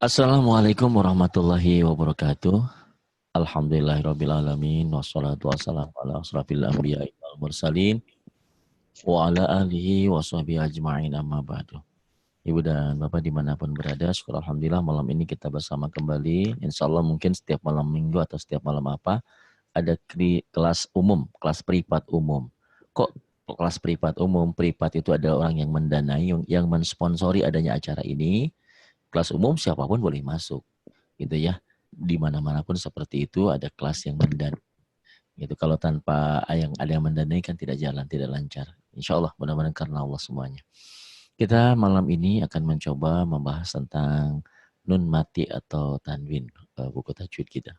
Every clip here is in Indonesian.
Assalamualaikum warahmatullahi wabarakatuh. Alhamdulillahirrabbilalamin. Wassalatu wassalamu ala asrafil anbiya'i wal mursalin. Wa ala alihi wa sahbihi ajma'in amma ba'du. Ibu dan Bapak dimanapun berada, syukur Alhamdulillah malam ini kita bersama kembali. Insya Allah mungkin setiap malam minggu atau setiap malam apa, ada kelas umum, kelas privat umum. Kok kelas privat umum? Privat itu adalah orang yang mendanai, yang mensponsori adanya acara ini. Kelas umum siapapun boleh masuk. Gitu ya, di mana-mana pun seperti itu ada kelas yang mendanai. Gitu, kalau tanpa yang ada yang mendanai kan tidak jalan, tidak lancar. Insya Allah mudah-mudahan karena Allah semuanya. Kita malam ini akan mencoba membahas tentang nun mati atau tanwin, buku tajwid kita.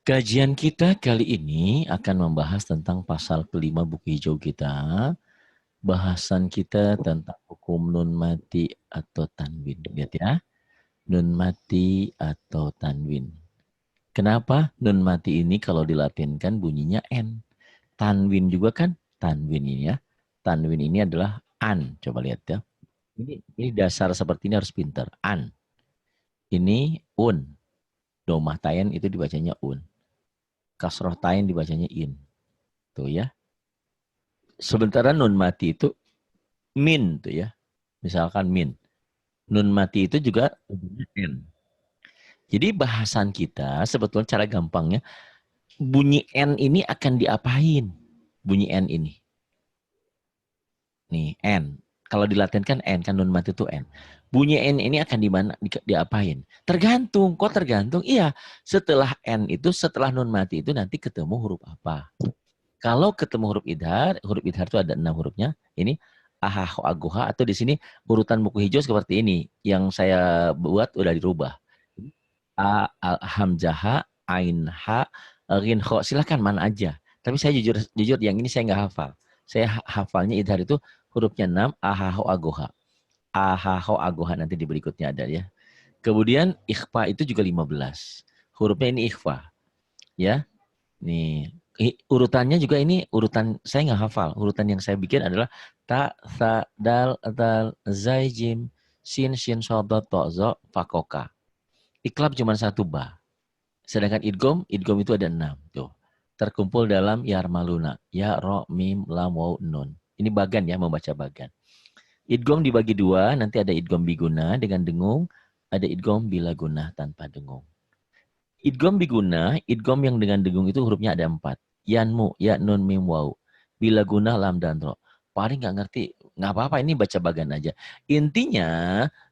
Kajian kita kali ini akan membahas tentang pasal kelima buku hijau kita. Bahasan kita tentang hukum nun mati atau tanwin. Lihat ya. Nun mati atau tanwin. Kenapa nun mati ini kalau dilatinkan bunyinya N. Tanwin juga kan tanwin ini ya. Tanwin ini adalah an. Coba lihat ya. Ini dasar seperti ini harus pintar. An. Ini un. Domah tayen itu dibacanya un. Kasroh tayen dibacanya in. Tuh ya. Sementara nun mati itu min tuh ya. Misalkan min. Nun mati itu juga N. Jadi bahasan kita sebetulnya cara gampangnya bunyi N ini akan diapain? Bunyi N ini. Nih, N. Kalau dilatenkan N, kan nun mati itu N. Bunyi N ini akan diapain? Tergantung. Kok tergantung? Iya, setelah N itu, setelah nun mati itu nanti ketemu huruf apa. Kalau ketemu huruf idhar itu ada 6 hurufnya. Ini ahaho agoha, atau di sini urutan buku hijau seperti ini. Yang saya buat udah dirubah. A, hamzah, ain, ha, rin, kho. Silahkan mana aja. Tapi saya jujur yang ini saya nggak hafal. Saya hafalnya idhar itu hurufnya 6, ahaho agoha. Ahaho agoha nanti di berikutnya ada ya. Kemudian ikhfa itu juga 15. Hurufnya ini ikhfa. Ya. Nih, urutannya juga ini urutan saya nggak hafal. Urutan yang saya bikin adalah ta, tha, dal, zai, jim, sin, shin, shodot, to, zo, fakoka. Iklab cuma satu ba. Sedangkan idgom itu ada 6. Tuh. Terkumpul dalam yarmaluna. Ya, ro, mim, lam, waw, nun. Ini bagan ya, membaca bagan. Idgom dibagi 2, nanti ada idgom biguna dengan dengung, ada idgom bila guna tanpa dengung. Idgom biguna, idgom yang dengan dengung itu hurufnya ada 4. Yanmu, ya, nun, mim, waw. Bila guna, lam, dan ro. Paling nggak ngerti, nggak apa-apa, ini baca bagan aja. Intinya,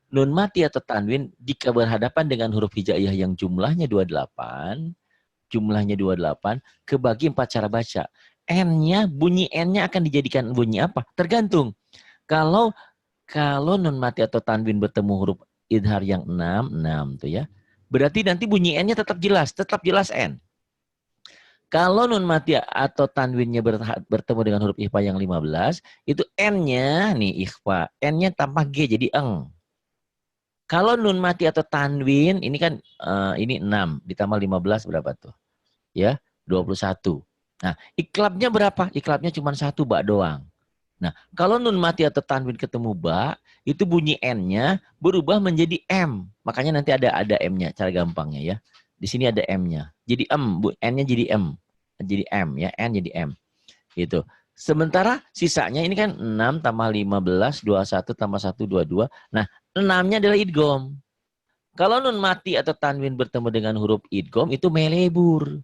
nun mati atau tanwin jika berhadapan dengan huruf hijaiyah yang jumlahnya 28, kebagi 4 cara baca. N-nya, bunyi N-nya akan dijadikan bunyi apa? Tergantung. Kalau nun mati atau tanwin bertemu huruf idhar yang 6 tuh ya. Berarti nanti bunyi N-nya tetap jelas N. Kalau nun mati atau tanwinnya bertemu dengan huruf ikhfa yang 15, itu N-nya nih ikhfa, N-nya tanpa G jadi eng. Kalau nun mati atau tanwin, ini kan ini 6 ditambah 15 berapa tuh? Ya, 21. Nah, iklabnya berapa? Iklabnya cuma 1 ba doang. Nah, kalau nun mati atau tanwin ketemu ba, itu bunyi N-nya berubah menjadi M. Makanya nanti ada M-nya, cara gampangnya ya. Di sini ada M-nya. Jadi N-nya jadi M. Jadi M ya, N jadi M. Gitu. Sementara sisanya ini kan 6 tambah 15, 21 tambah 1, 22. Nah, 6-nya adalah idgom. Kalau nun mati atau tanwin bertemu dengan huruf idgom, itu melebur.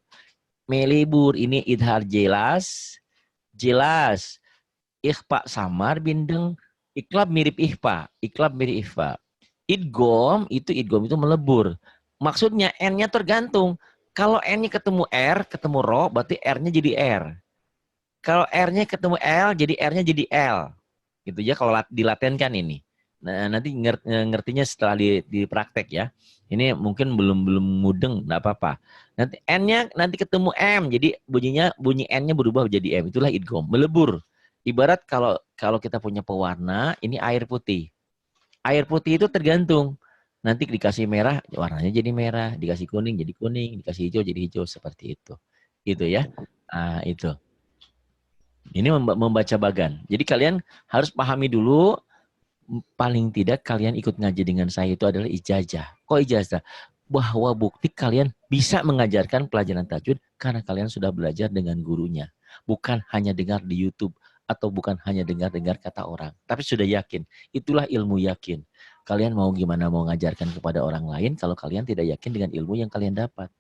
Melebur, ini idhar jelas. Ikhfa samar bindeng, iklab mirip ikhfa. Idgom itu melebur. Maksudnya N-nya tergantung. Kalau N-nya ketemu R, ketemu ro, berarti R-nya jadi R. Kalau R-nya ketemu L, jadi R-nya jadi L. Gitu ya kalau dilatenkan ini. Nah, nanti ngertinya setelah di praktek ya. Ini mungkin belum mudeng, enggak apa-apa. Nanti N-nya nanti ketemu M, jadi bunyi N-nya berubah menjadi M. Itulah idgom, melebur. Ibarat kalau kita punya pewarna, ini air putih. Air putih itu tergantung. Nanti dikasih merah, warnanya jadi merah. Dikasih kuning, jadi kuning. Dikasih hijau, jadi hijau. Seperti itu. Itu ya. Itu. Ini membaca bagan. Jadi kalian harus pahami dulu paling tidak kalian ikut ngaji dengan saya itu adalah ijazah. Kok ijazah? Bahwa bukti kalian bisa mengajarkan pelajaran tajwid karena kalian sudah belajar dengan gurunya. Bukan hanya dengar di YouTube atau bukan hanya dengar-dengar kata orang. Tapi sudah yakin. Itulah ilmu yakin. Kalian mau gimana mau ngajarkan kepada orang lain kalau kalian tidak yakin dengan ilmu yang kalian dapat.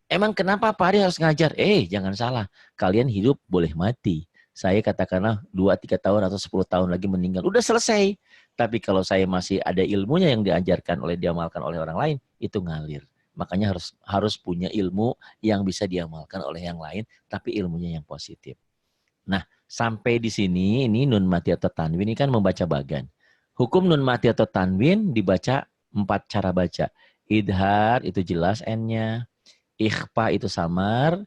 Emang kenapa Pak Ari harus ngajar? Jangan salah. Kalian hidup boleh mati. Saya katakanlah 2-3 tahun atau 10 tahun lagi meninggal. Udah selesai. Tapi kalau saya masih ada ilmunya yang diajarkan diamalkan oleh orang lain, itu ngalir. Makanya harus punya ilmu yang bisa diamalkan oleh yang lain, tapi ilmunya yang positif. Nah, sampai di sini, ini nun mati atau tanwin, ini kan membaca bagan. Hukum nun mati atau tanwin dibaca 4 cara baca. Idhar itu jelas N-nya. Ikhfa itu samar.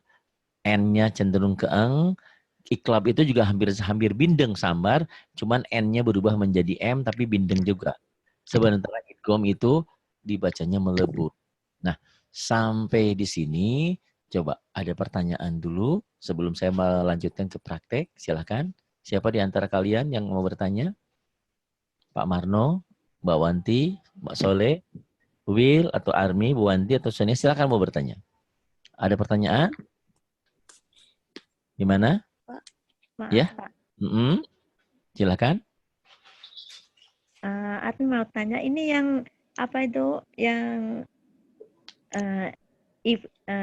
N-nya cenderung ke eng. Iklab itu juga hampir bindeng samar, cuman N-nya berubah menjadi M tapi bindeng juga. Sebenarnya idgham itu dibacanya melebur. Nah, sampai di sini coba ada pertanyaan dulu sebelum saya melanjutkan ke praktek. Silakan. Siapa di antara kalian yang mau bertanya? Pak Marno, Mbak Wanti, Mbak Soleh, Will atau Army, Bu Wanti atau Sonia, silakan mau bertanya. Ada pertanyaan? Gimana? Maaf, Ya, Pak. Silakan. Aku mau tanya, ini yang apa itu yang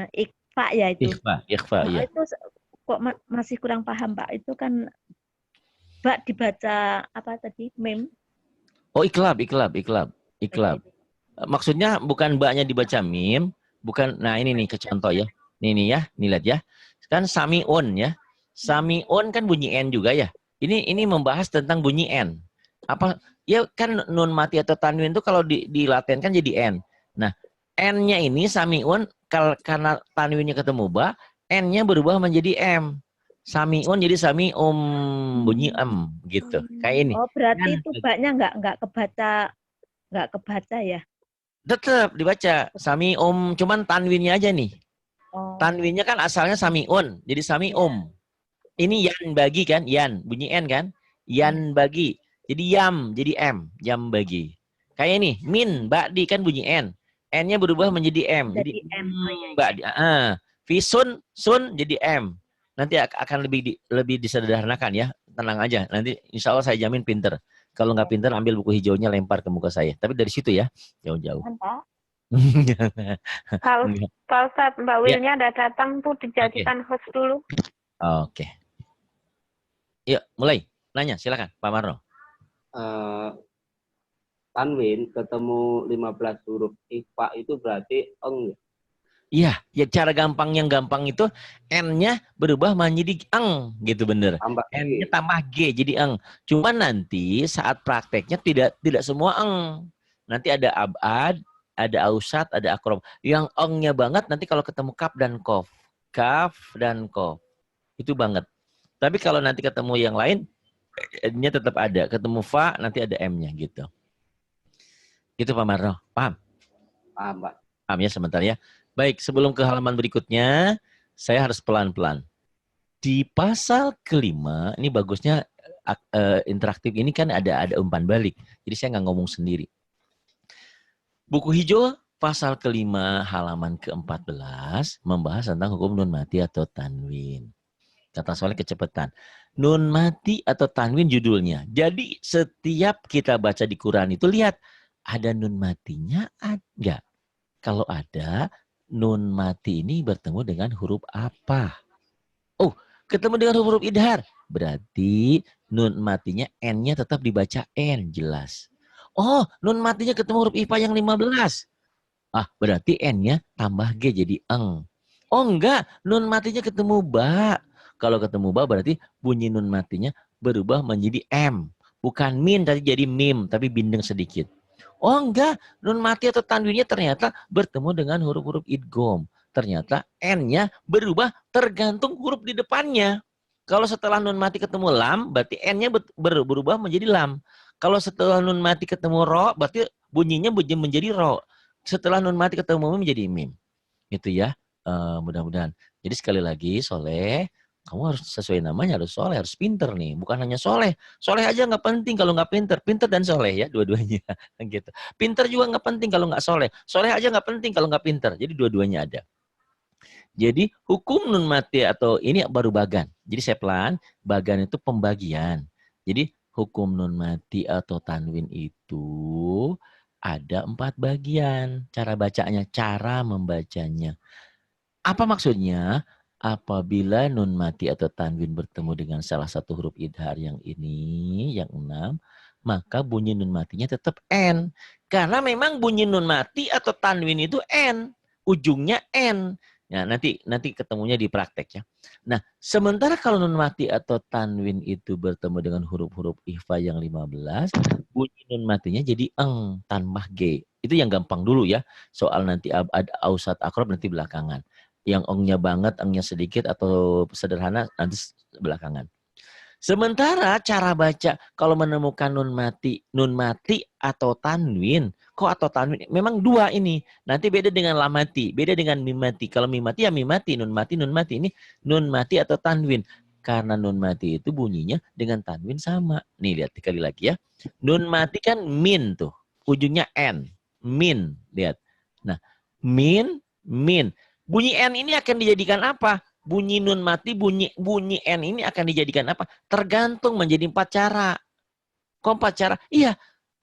ikhfa ya itu? Ikhfa, iya. Itu kok masih kurang paham Pak. Itu kan Mbak dibaca apa tadi? Mem? Oh, iklab. Maksudnya bukan mbaknya dibaca mim, bukan. Nah, ini nih ke contoh ya. Nih ya, nih lihat ya. Kan samiun ya. Samiun kan bunyi N juga ya. Ini membahas tentang bunyi N. Apa ya kan nun mati atau tanwin itu kalau dilatenkan jadi N. Nah, N-nya ini samiun karena tanwinnya ketemu ba, N-nya berubah menjadi M. Samiun jadi bunyi gitu. Kayak ini. Oh, berarti itu baknya nggak kebaca ya? Tetap dibaca cuman tanwinnya aja nih. Tanwinnya kan asalnya samiun, jadi samium. Ini yan bagi kan, yan bunyi n kan, yan bagi. Jadi yam, jadi m, yam bagi. Kayak ini, min ba'di kan bunyi n, n-nya berubah menjadi m, jadi ba'di. Fisun sun jadi m. Nanti akan lebih disederhanakan ya, tenang aja. Nanti insya Allah saya jamin pinter. Kalau nggak pinter, ambil buku hijaunya lempar ke muka saya. Tapi dari situ ya, jauh-jauh. Kalau Ustaz, Mbak Wilnya udah datang tuh dijadikan host dulu. Oke. Yuk, mulai. Nanya, silakan Pak Marno. Tanwin ketemu 15 huruf ikhfa itu berarti eng. Iya, ya cara yang gampang itu N-nya berubah menjadi eng gitu bener. N-nya tambah G jadi eng. Cuman nanti saat prakteknya tidak semua eng. Nanti ada abad, ada ausat, ada akrob. Yang eng-nya banget nanti kalau ketemu kaf dan kof. Kaf dan kof. Itu banget. Tapi kalau nanti ketemu yang lain, N-nya tetap ada. Ketemu fa, nanti ada M-nya gitu. Gitu Pak Marno. Paham? Paham, Pak. Paham ya sebentar ya. Baik, sebelum ke halaman berikutnya, saya harus pelan-pelan. Di pasal kelima, ini bagusnya interaktif ini kan ada umpan balik. Jadi saya nggak ngomong sendiri. Buku hijau pasal kelima halaman ke-14 membahas tentang hukum nun mati atau tanwin. Kata soalnya kecepatan. Nun mati atau tanwin judulnya. Jadi setiap kita baca di Quran itu lihat ada nun matinya enggak? Kalau ada, nun mati ini bertemu dengan huruf apa? Oh, ketemu dengan huruf idhar. Berarti nun matinya N-nya tetap dibaca N, jelas. Oh, nun matinya ketemu huruf IPA yang 15. Berarti N-nya tambah G jadi eng. Oh enggak, nun matinya ketemu ba. Kalau ketemu ba berarti bunyi nun matinya berubah menjadi M. Bukan min tadi jadi mim, tapi bindeng sedikit. Oh enggak, nun mati atau tanwinnya ternyata bertemu dengan huruf-huruf idgham. Ternyata N-nya berubah tergantung huruf di depannya. Kalau setelah nun mati ketemu lam, berarti N-nya berubah menjadi lam. Kalau setelah nun mati ketemu ro, berarti bunyinya menjadi ro. Setelah nun mati ketemu mim menjadi mim. Itu ya, mudah-mudahan. Jadi sekali lagi, Soleh, Kamu harus sesuai namanya, harus soleh, harus pinter nih. Bukan hanya soleh. Soleh aja nggak penting kalau nggak pinter. Pinter dan soleh ya, dua-duanya. Gitu. Pinter juga nggak penting kalau nggak soleh. Soleh aja nggak penting kalau nggak pinter. Jadi dua-duanya ada. Jadi hukum nun mati atau ini baru bagan. Jadi saya pelan, bagan itu pembagian. Jadi hukum nun mati atau tanwin itu ada 4 bagian. Cara bacanya, cara membacanya. Apa maksudnya? Apabila nun mati atau tanwin bertemu dengan salah satu huruf idhar yang ini, yang 6, maka bunyi nun matinya tetap N. Karena memang bunyi nun mati atau tanwin itu N. Ujungnya N. Nah, nanti ketemunya di praktek ya. Nah, sementara kalau nun mati atau tanwin itu bertemu dengan huruf-huruf ikhfa yang 15, bunyi nun matinya jadi eng tanpa G. Itu yang gampang dulu ya. Soal nanti ada ausat akrob nanti belakangan. Yang ongnya banget, ongnya sedikit atau sederhana nanti belakangan. Sementara cara baca kalau menemukan nun mati atau tanwin, kok atau tanwin? Memang 2 ini. Nanti beda dengan lamati, beda dengan mimati. Kalau mimati ya mimati, nun mati ini nun mati atau tanwin. Karena nun mati itu bunyinya dengan tanwin sama. Nih lihat sekali lagi ya. Nun mati kan min tuh, ujungnya n, min, lihat. Nah, min. Bunyi N ini akan dijadikan apa? Bunyi nun mati, bunyi N ini akan dijadikan apa? Tergantung menjadi 4 cara. Kok 4 cara? Iya,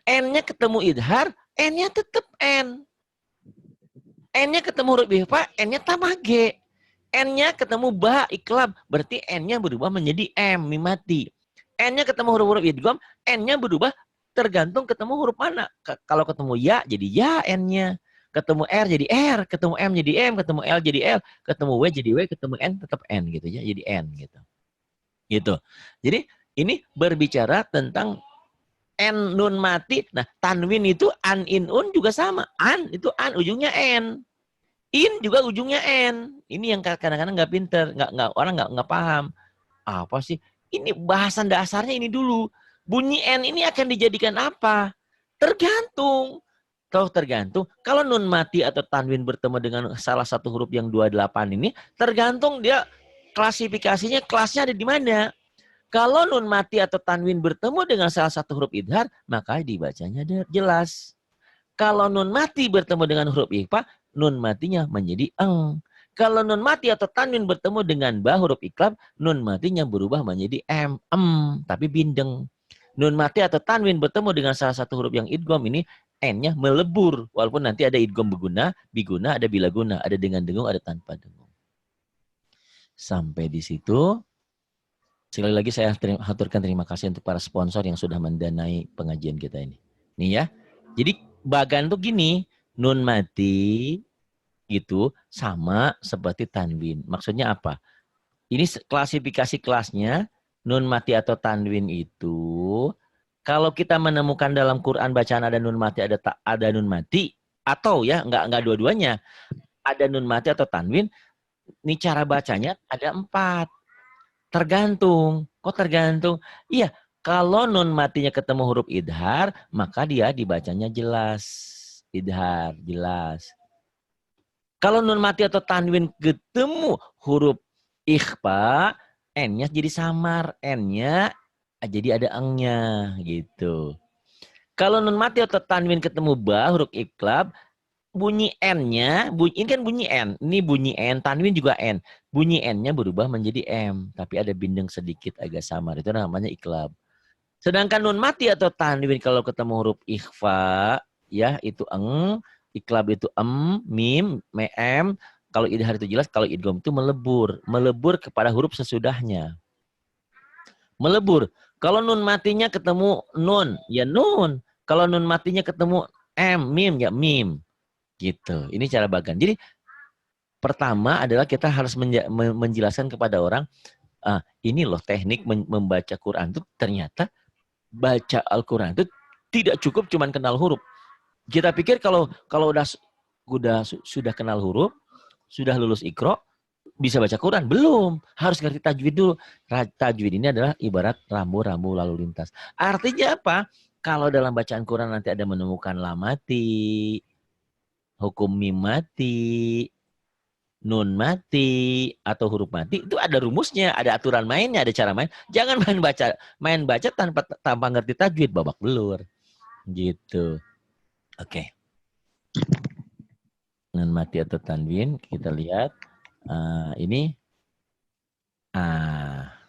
N-nya ketemu idhar, N-nya tetap N. N-nya ketemu huruf ikhfa, N-nya tambah G. N-nya ketemu ba, iklab, berarti N-nya berubah menjadi M, mimati. N-nya ketemu huruf-huruf idgham, N-nya berubah tergantung ketemu huruf mana. Kalau ketemu ya, jadi ya N-nya. Ketemu R jadi R, ketemu M jadi M, ketemu L jadi L, ketemu W jadi W, ketemu N tetap N gitu ya, jadi N gitu. Gitu. Jadi ini berbicara tentang N nun mati. Nah, tanwin itu an in un juga sama. An itu an ujungnya N. In juga ujungnya N. Ini yang kadang-kadang nggak pinter, orang nggak paham. Apa sih? Ini bahasan dasarnya ini dulu. Bunyi N ini akan dijadikan apa? Tergantung. Tergantung. Kalau nun mati atau tanwin bertemu dengan salah satu huruf yang 28 ini, tergantung dia klasifikasinya, kelasnya ada di mana. Kalau nun mati atau tanwin bertemu dengan salah satu huruf idhar, maka dibacanya jelas. Kalau nun mati bertemu dengan huruf ikhfa, nun matinya menjadi eng. Kalau nun mati atau tanwin bertemu dengan ba huruf iklab, nun matinya berubah menjadi tapi bindeng. Nun mati atau tanwin bertemu dengan salah satu huruf yang idgham ini, N-nya melebur. Walaupun nanti ada idgham berguna, biguna, ada bilaguna, ada dengan dengung, ada tanpa dengung. Sampai di situ. Sekali lagi saya haturkan terima kasih untuk para sponsor yang sudah mendanai pengajian kita ini. Nih ya. Jadi bagan tuh gini, nun mati itu sama seperti tanwin. Maksudnya apa? Ini klasifikasi kelasnya, nun mati atau tanwin itu, kalau kita menemukan dalam Quran bacaan ada nun mati, ada nun mati, atau ya nggak dua-duanya, ada nun mati atau tanwin, ini cara bacanya ada 4. Tergantung. Kok tergantung? Iya, kalau nun matinya ketemu huruf idhar, maka dia dibacanya jelas. Idhar, jelas. Kalau nun mati atau tanwin ketemu huruf ikhfa, N-nya jadi samar. N-nya jadi ada eng-nya gitu. Kalau nun mati atau tanwin ketemu ba, huruf iklab, bunyi N-nya, ini kan bunyi N. Ini bunyi N, tanwin juga N. Bunyi N-nya berubah menjadi M. Tapi ada bindeng sedikit agak samar. Itu namanya iklab. Sedangkan nun mati atau tanwin kalau ketemu huruf ikhfa, ya itu eng. Iklab itu mim, em. Kalau idhar itu jelas, kalau idgham itu melebur. Melebur kepada huruf sesudahnya. Melebur. Kalau nun matinya ketemu nun, ya nun. Kalau nun matinya ketemu mim, ya mim. Gitu. Ini cara bagan. Jadi pertama adalah kita harus menjelaskan kepada orang, ini loh teknik membaca Quran itu ternyata baca Al-Quran itu tidak cukup cuman kenal huruf. Kita pikir kalau sudah kenal huruf, sudah lulus Iqra, bisa baca Quran. Belum. Harus ngerti tajwid dulu. Tajwid ini adalah ibarat rambu-rambu lalu lintas. Artinya apa? Kalau dalam bacaan Quran nanti ada menemukan lamati, hukum mim mati, nun mati atau huruf mati itu ada rumusnya, ada aturan mainnya, ada cara main. Jangan main baca tanpa ngerti tajwid, babak belur. Gitu. Oke. Nun mati atau tanwin, kita lihat ini.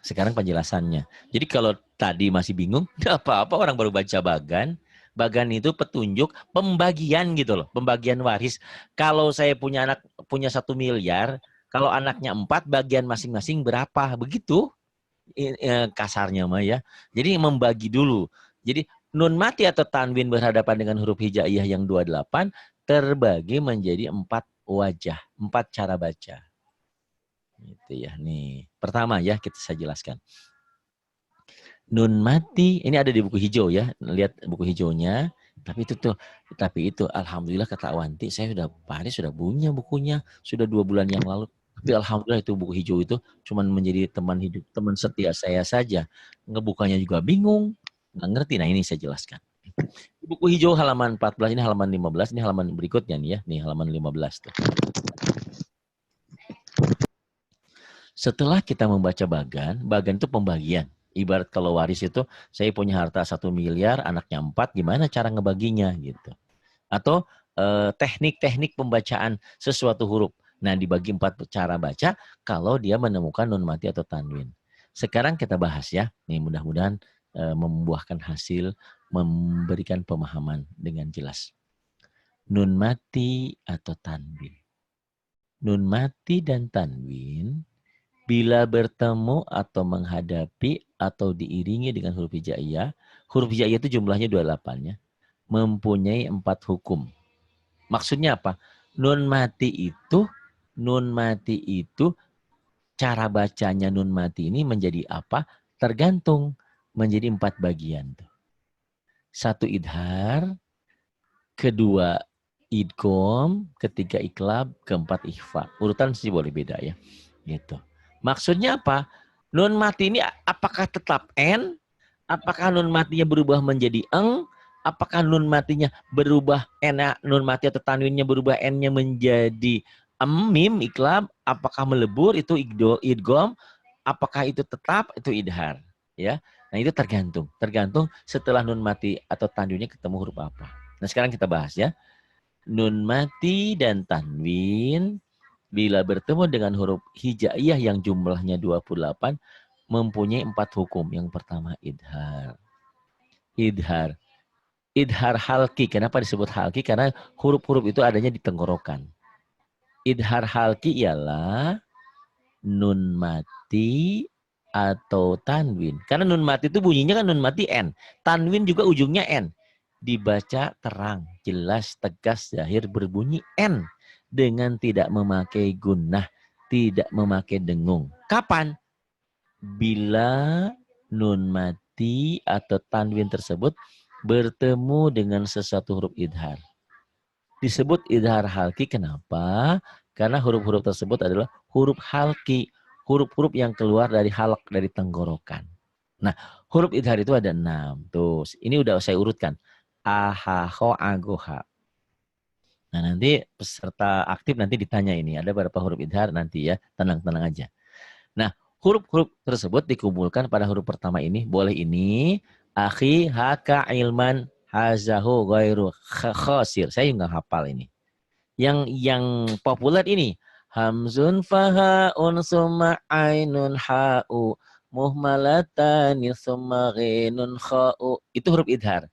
Sekarang penjelasannya. Jadi kalau tadi masih bingung, tidak apa-apa, orang baru baca bagan. Bagan itu petunjuk pembagian gitu loh, pembagian waris. Kalau saya punya 1 miliar, kalau anaknya 4, bagian masing-masing berapa? Begitu kasarnya mah ya. Jadi membagi dulu. Jadi nun mati atau tanwin berhadapan dengan huruf hijaiyah yang 28 terbagi menjadi 4 wajah, 4 cara baca. Gitu ya. Nih, pertama ya saya jelaskan. Nun mati ini ada di buku hijau ya. Lihat buku hijaunya. Tapi itu alhamdulillah kata Awanti, saya Pak Haris sudah punya bukunya sudah 2 bulan yang lalu. Tapi alhamdulillah itu buku hijau itu cuman menjadi teman hidup, teman setia saya saja. Ngebukanya juga bingung, nggak ngerti. Nah, ini saya jelaskan. Buku hijau halaman 14, ini halaman 15, ini halaman berikutnya nih ya. Nih halaman 15 tuh. Setelah kita membaca bagan itu pembagian. Ibarat kalau waris itu, saya punya harta 1 miliar, anaknya 4, gimana cara ngebaginya gitu. Atau teknik-teknik pembacaan sesuatu huruf. Nah, dibagi 4 cara baca kalau dia menemukan nun mati atau tanwin. Sekarang kita bahas ya. Nih mudah-mudahan membuahkan hasil, memberikan pemahaman dengan jelas. Nun mati atau tanwin. Nun mati dan tanwin bila bertemu atau menghadapi atau diiringi dengan huruf hijaiyah itu jumlahnya 28 ya, mempunyai 4 hukum. Maksudnya apa? Nun mati itu cara bacanya nun mati ini menjadi apa? Tergantung menjadi 4 bagian. 1 idhar, 2 idgham, 3 iqlab, 4 ikhfa. Urutan sih boleh beda ya. Gitu. Maksudnya apa? Nun mati ini apakah tetap n? Apakah nun matinya berubah menjadi eng? Apakah nun matinya berubah nun mati atau tanwinnya berubah n-nya menjadi mim iklab? Apakah melebur itu idgham? Apakah itu tetap itu idhar? Ya. Nah, itu tergantung setelah nun mati atau tanwinnya ketemu huruf apa. Nah, sekarang kita bahas ya. Nun mati dan tanwin bila bertemu dengan huruf hijaiyah yang jumlahnya 28 mempunyai 4 hukum. Yang pertama idhar. Idhar halki. Kenapa disebut halki? Karena huruf-huruf itu adanya di tenggorokan. Idhar halki ialah nun mati atau tanwin. Karena nun mati itu bunyinya kan nun mati n. Tanwin juga ujungnya n. Dibaca terang, jelas, tegas, zahir, berbunyi n. Dengan tidak memakai gunnah, tidak memakai dengung. Kapan? Bila nun mati atau tanwin tersebut bertemu dengan sesuatu huruf idhar. Disebut idhar halki, kenapa? Karena huruf-huruf tersebut adalah huruf halki, huruf-huruf yang keluar dari halak, dari tenggorokan. Nah, huruf idhar itu ada 6. Tuh, ini udah saya urutkan. A, ha, ho, a, go, ha. Nah, nanti peserta aktif nanti ditanya ini. Ada berapa huruf idhar nanti ya. Tenang-tenang aja. Nah, huruf-huruf tersebut dikumpulkan pada huruf pertama ini. Boleh ini. Akhi, haka, ilman, hazahu, ghairu, khasir. Saya nggak hafal ini. Yang populer ini. Hamzun, fahaun, summa, ainun, ha'u, muhmalatani, summa, ghinun, kha'u. Itu huruf idhar.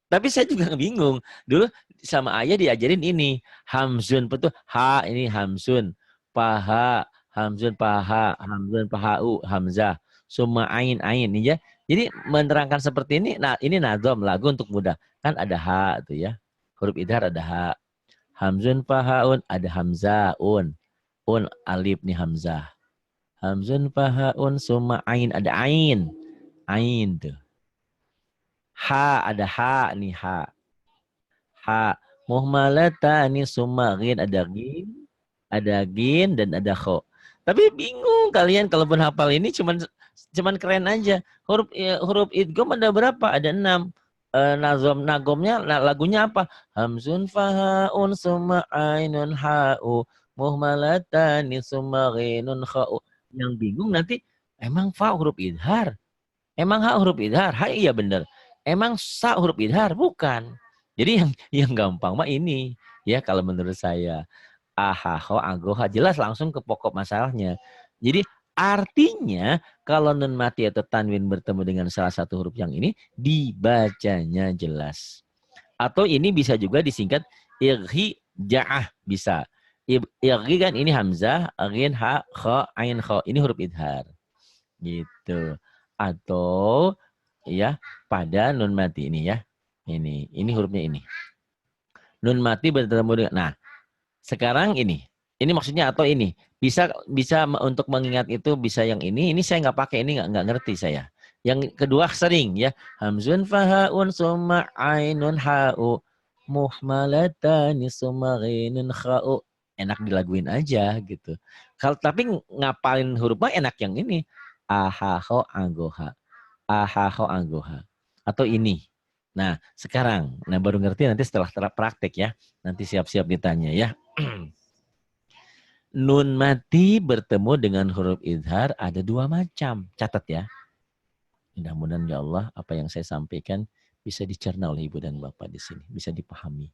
Tapi saya juga bingung. Dulu sama ayah diajarin ini. Hamzun, betul. Ha, ini hamzun. Paha, hamzun, paha. Hamzun, pahau, hamzah. Summa ain, ain. Ya. Jadi menerangkan seperti ini. Nah, ini nadom, lagu untuk mudah. Kan ada ha itu ya. Huruf idhar ada ha. Hamzun, pahaun, ada hamzah, un. Un, alif nih hamzah. Hamzun, pahaun, summa ain, ada ain. Ain tuh. Ha, ada ha nih ha. Ha. Muhmalatani summa ghin, ada gin dan ada kho. Tapi bingung kalian kalau pun hafal ini cuman keren aja. Huruf idgham ada berapa? Ada 6. Nagomnya lagunya apa? Hamzun fahaun summa ainun ha'u muhmalatani summa ghinun kha'u. Yang bingung nanti, emang fa huruf idhar? Emang ha huruf idhar? Ha iya bener. Emang sa huruf idhar? Bukan. Jadi yang gampang mah ini. Ya kalau menurut saya. Ahaho, agoha. Jelas langsung ke pokok masalahnya. Jadi artinya kalau nun mati atau tanwin bertemu dengan salah satu huruf yang ini, dibacanya jelas. Atau ini bisa juga disingkat irhi ja'ah. Bisa. Irhi kan ini hamzah, rin, ha, kha, ain, kha. Ini huruf idhar. Gitu. Atau ya pada nun mati ini ya. Ini hurufnya ini. Nun mati bertemu dengan, nah sekarang ini maksudnya atau ini bisa untuk mengingat itu bisa yang ini saya nggak pakai, ini nggak ngerti saya. Yang kedua sering ya, hamzun fahaun summa ainun ha'u muhmalatani summa ghinun kha'u. Enak dilaguin aja gitu. Kalau tapi ngapalin huruf mah enak yang ini, ahaho agoha, ahaho agoha, atau ini. Nah sekarang, baru ngerti nanti setelah praktek ya, nanti siap-siap ditanya ya. Nun mati bertemu dengan huruf idhar ada dua macam. Catat ya. Mudah-mudahan ya Allah apa yang saya sampaikan bisa dicerna oleh ibu dan bapak di sini. Bisa dipahami.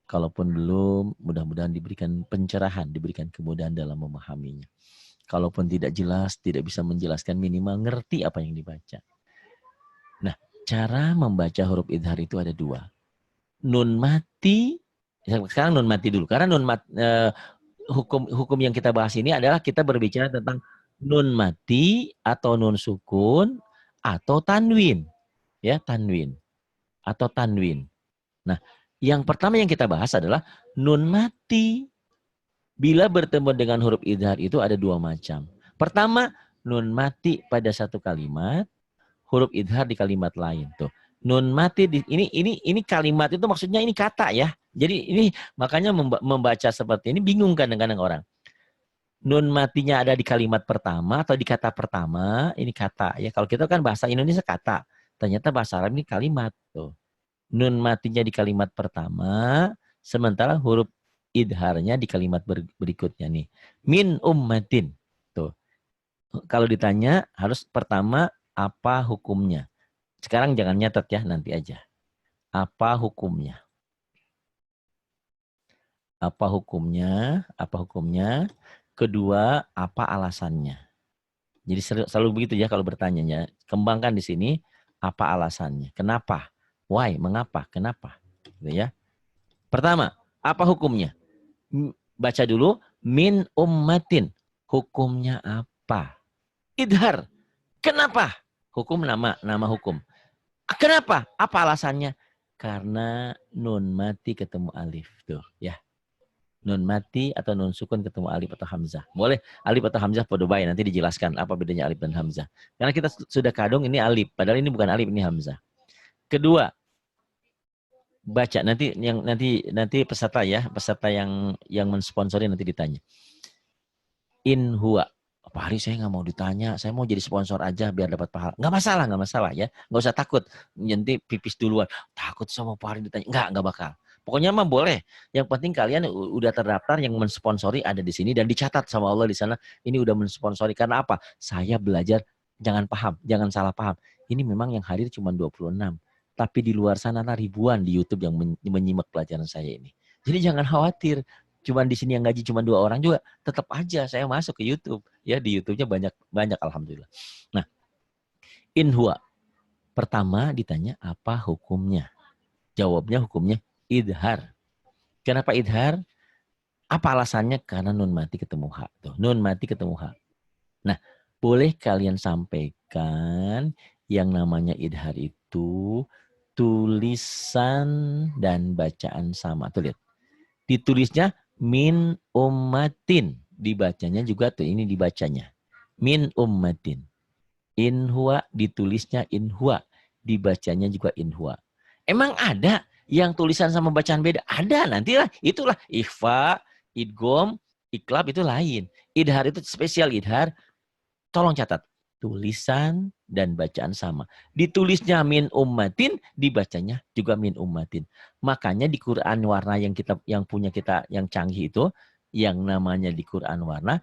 Kalaupun belum, mudah-mudahan diberikan pencerahan, diberikan kemudahan dalam memahaminya. Kalaupun tidak jelas, tidak bisa menjelaskan, minimal ngerti apa yang dibaca. Nah, cara membaca huruf idhar itu ada dua. Nun mati, sekarang nun mati dulu. Karena hukum yang kita bahas ini adalah kita berbicara tentang nun mati atau nun sukun atau tanwin. Ya, tanwin. Atau tanwin. Nah, yang pertama yang kita bahas adalah nun mati. Bila bertemu dengan huruf idhar itu ada dua macam. Pertama, nun mati pada satu kalimat, huruf idhar di kalimat lain. Tuh. Nun mati ini kalimat itu maksudnya ini kata ya. Jadi ini makanya membaca seperti ini bingung kadang-kadang orang. Nun matinya ada di kalimat pertama atau di kata pertama, ini kata ya. Kalau kita kan bahasa Indonesia kata, ternyata bahasa Arab ini kalimat tuh. Nun matinya di kalimat pertama, sementara huruf idharnya di kalimat berikutnya nih. Min ummatin. Tuh. Kalau ditanya harus pertama apa hukumnya. Sekarang jangan nyatet ya, nanti aja. Apa hukumnya? Apa hukumnya? Apa hukumnya? Kedua, apa alasannya? Jadi selalu begitu ya kalau bertanya ya. Kembangkan di sini apa alasannya? Kenapa? Why? Mengapa? Kenapa? Gitu ya. Pertama, apa hukumnya? Baca dulu min ummatin. Hukumnya apa? Idhar. Kenapa? Hukum nama hukum. Kenapa? Apa alasannya? Karena nun mati ketemu alif tuh ya. Nun mati atau nun sukun ketemu alif atau hamzah. Boleh alif atau hamzah pada baik, nanti dijelaskan apa bedanya alif dan hamzah. Karena kita sudah kadung ini alif, padahal ini bukan alif, ini hamzah. Kedua, baca nanti peserta ya, peserta yang mensponsori nanti ditanya. In huwa. Pak Hari saya nggak mau ditanya, saya mau jadi sponsor aja biar dapat pahala. Nggak masalah ya. Nggak usah takut. Nanti pipis duluan. Takut sama Pak Hari ditanya. Nggak bakal. Pokoknya mah boleh. Yang penting kalian udah terdaftar, yang mensponsori ada di sini dan dicatat sama Allah di sana. Ini udah mensponsori. Karena apa? Saya belajar, jangan salah paham. Ini memang yang hadir cuma 26. Tapi di luar sana ribuan di YouTube yang menyimak pelajaran saya ini. Jadi jangan khawatir. Cuman di sini yang gaji cuma 2 orang juga, tetap aja saya masuk ke YouTube. Ya di YouTube-nya banyak alhamdulillah. Nah, in huwa. Pertama ditanya apa hukumnya? Jawabnya hukumnya idhar. Kenapa idhar? Apa alasannya? Karena nun mati ketemu ha. Tuh, nun mati ketemu ha. Nah, boleh kalian sampaikan yang namanya idhar itu tulisan dan bacaan sama. Tuh lihat. Ditulisnya min ummatin. Dibacanya juga tuh, ini dibacanya. Min ummatin. In huwa, ditulisnya in huwa. Dibacanya juga in huwa. Emang ada yang tulisan sama bacaan beda? Ada, nantilah. Itulah ikhfa, idgham, iklab itu lain. Idhar itu spesial idhar. Tolong catat. Tulisan dan bacaan sama. Ditulisnya min ummatin, dibacanya juga min ummatin. Makanya di Quran warna yang punya kita yang canggih itu Yang namanya di Quran warna,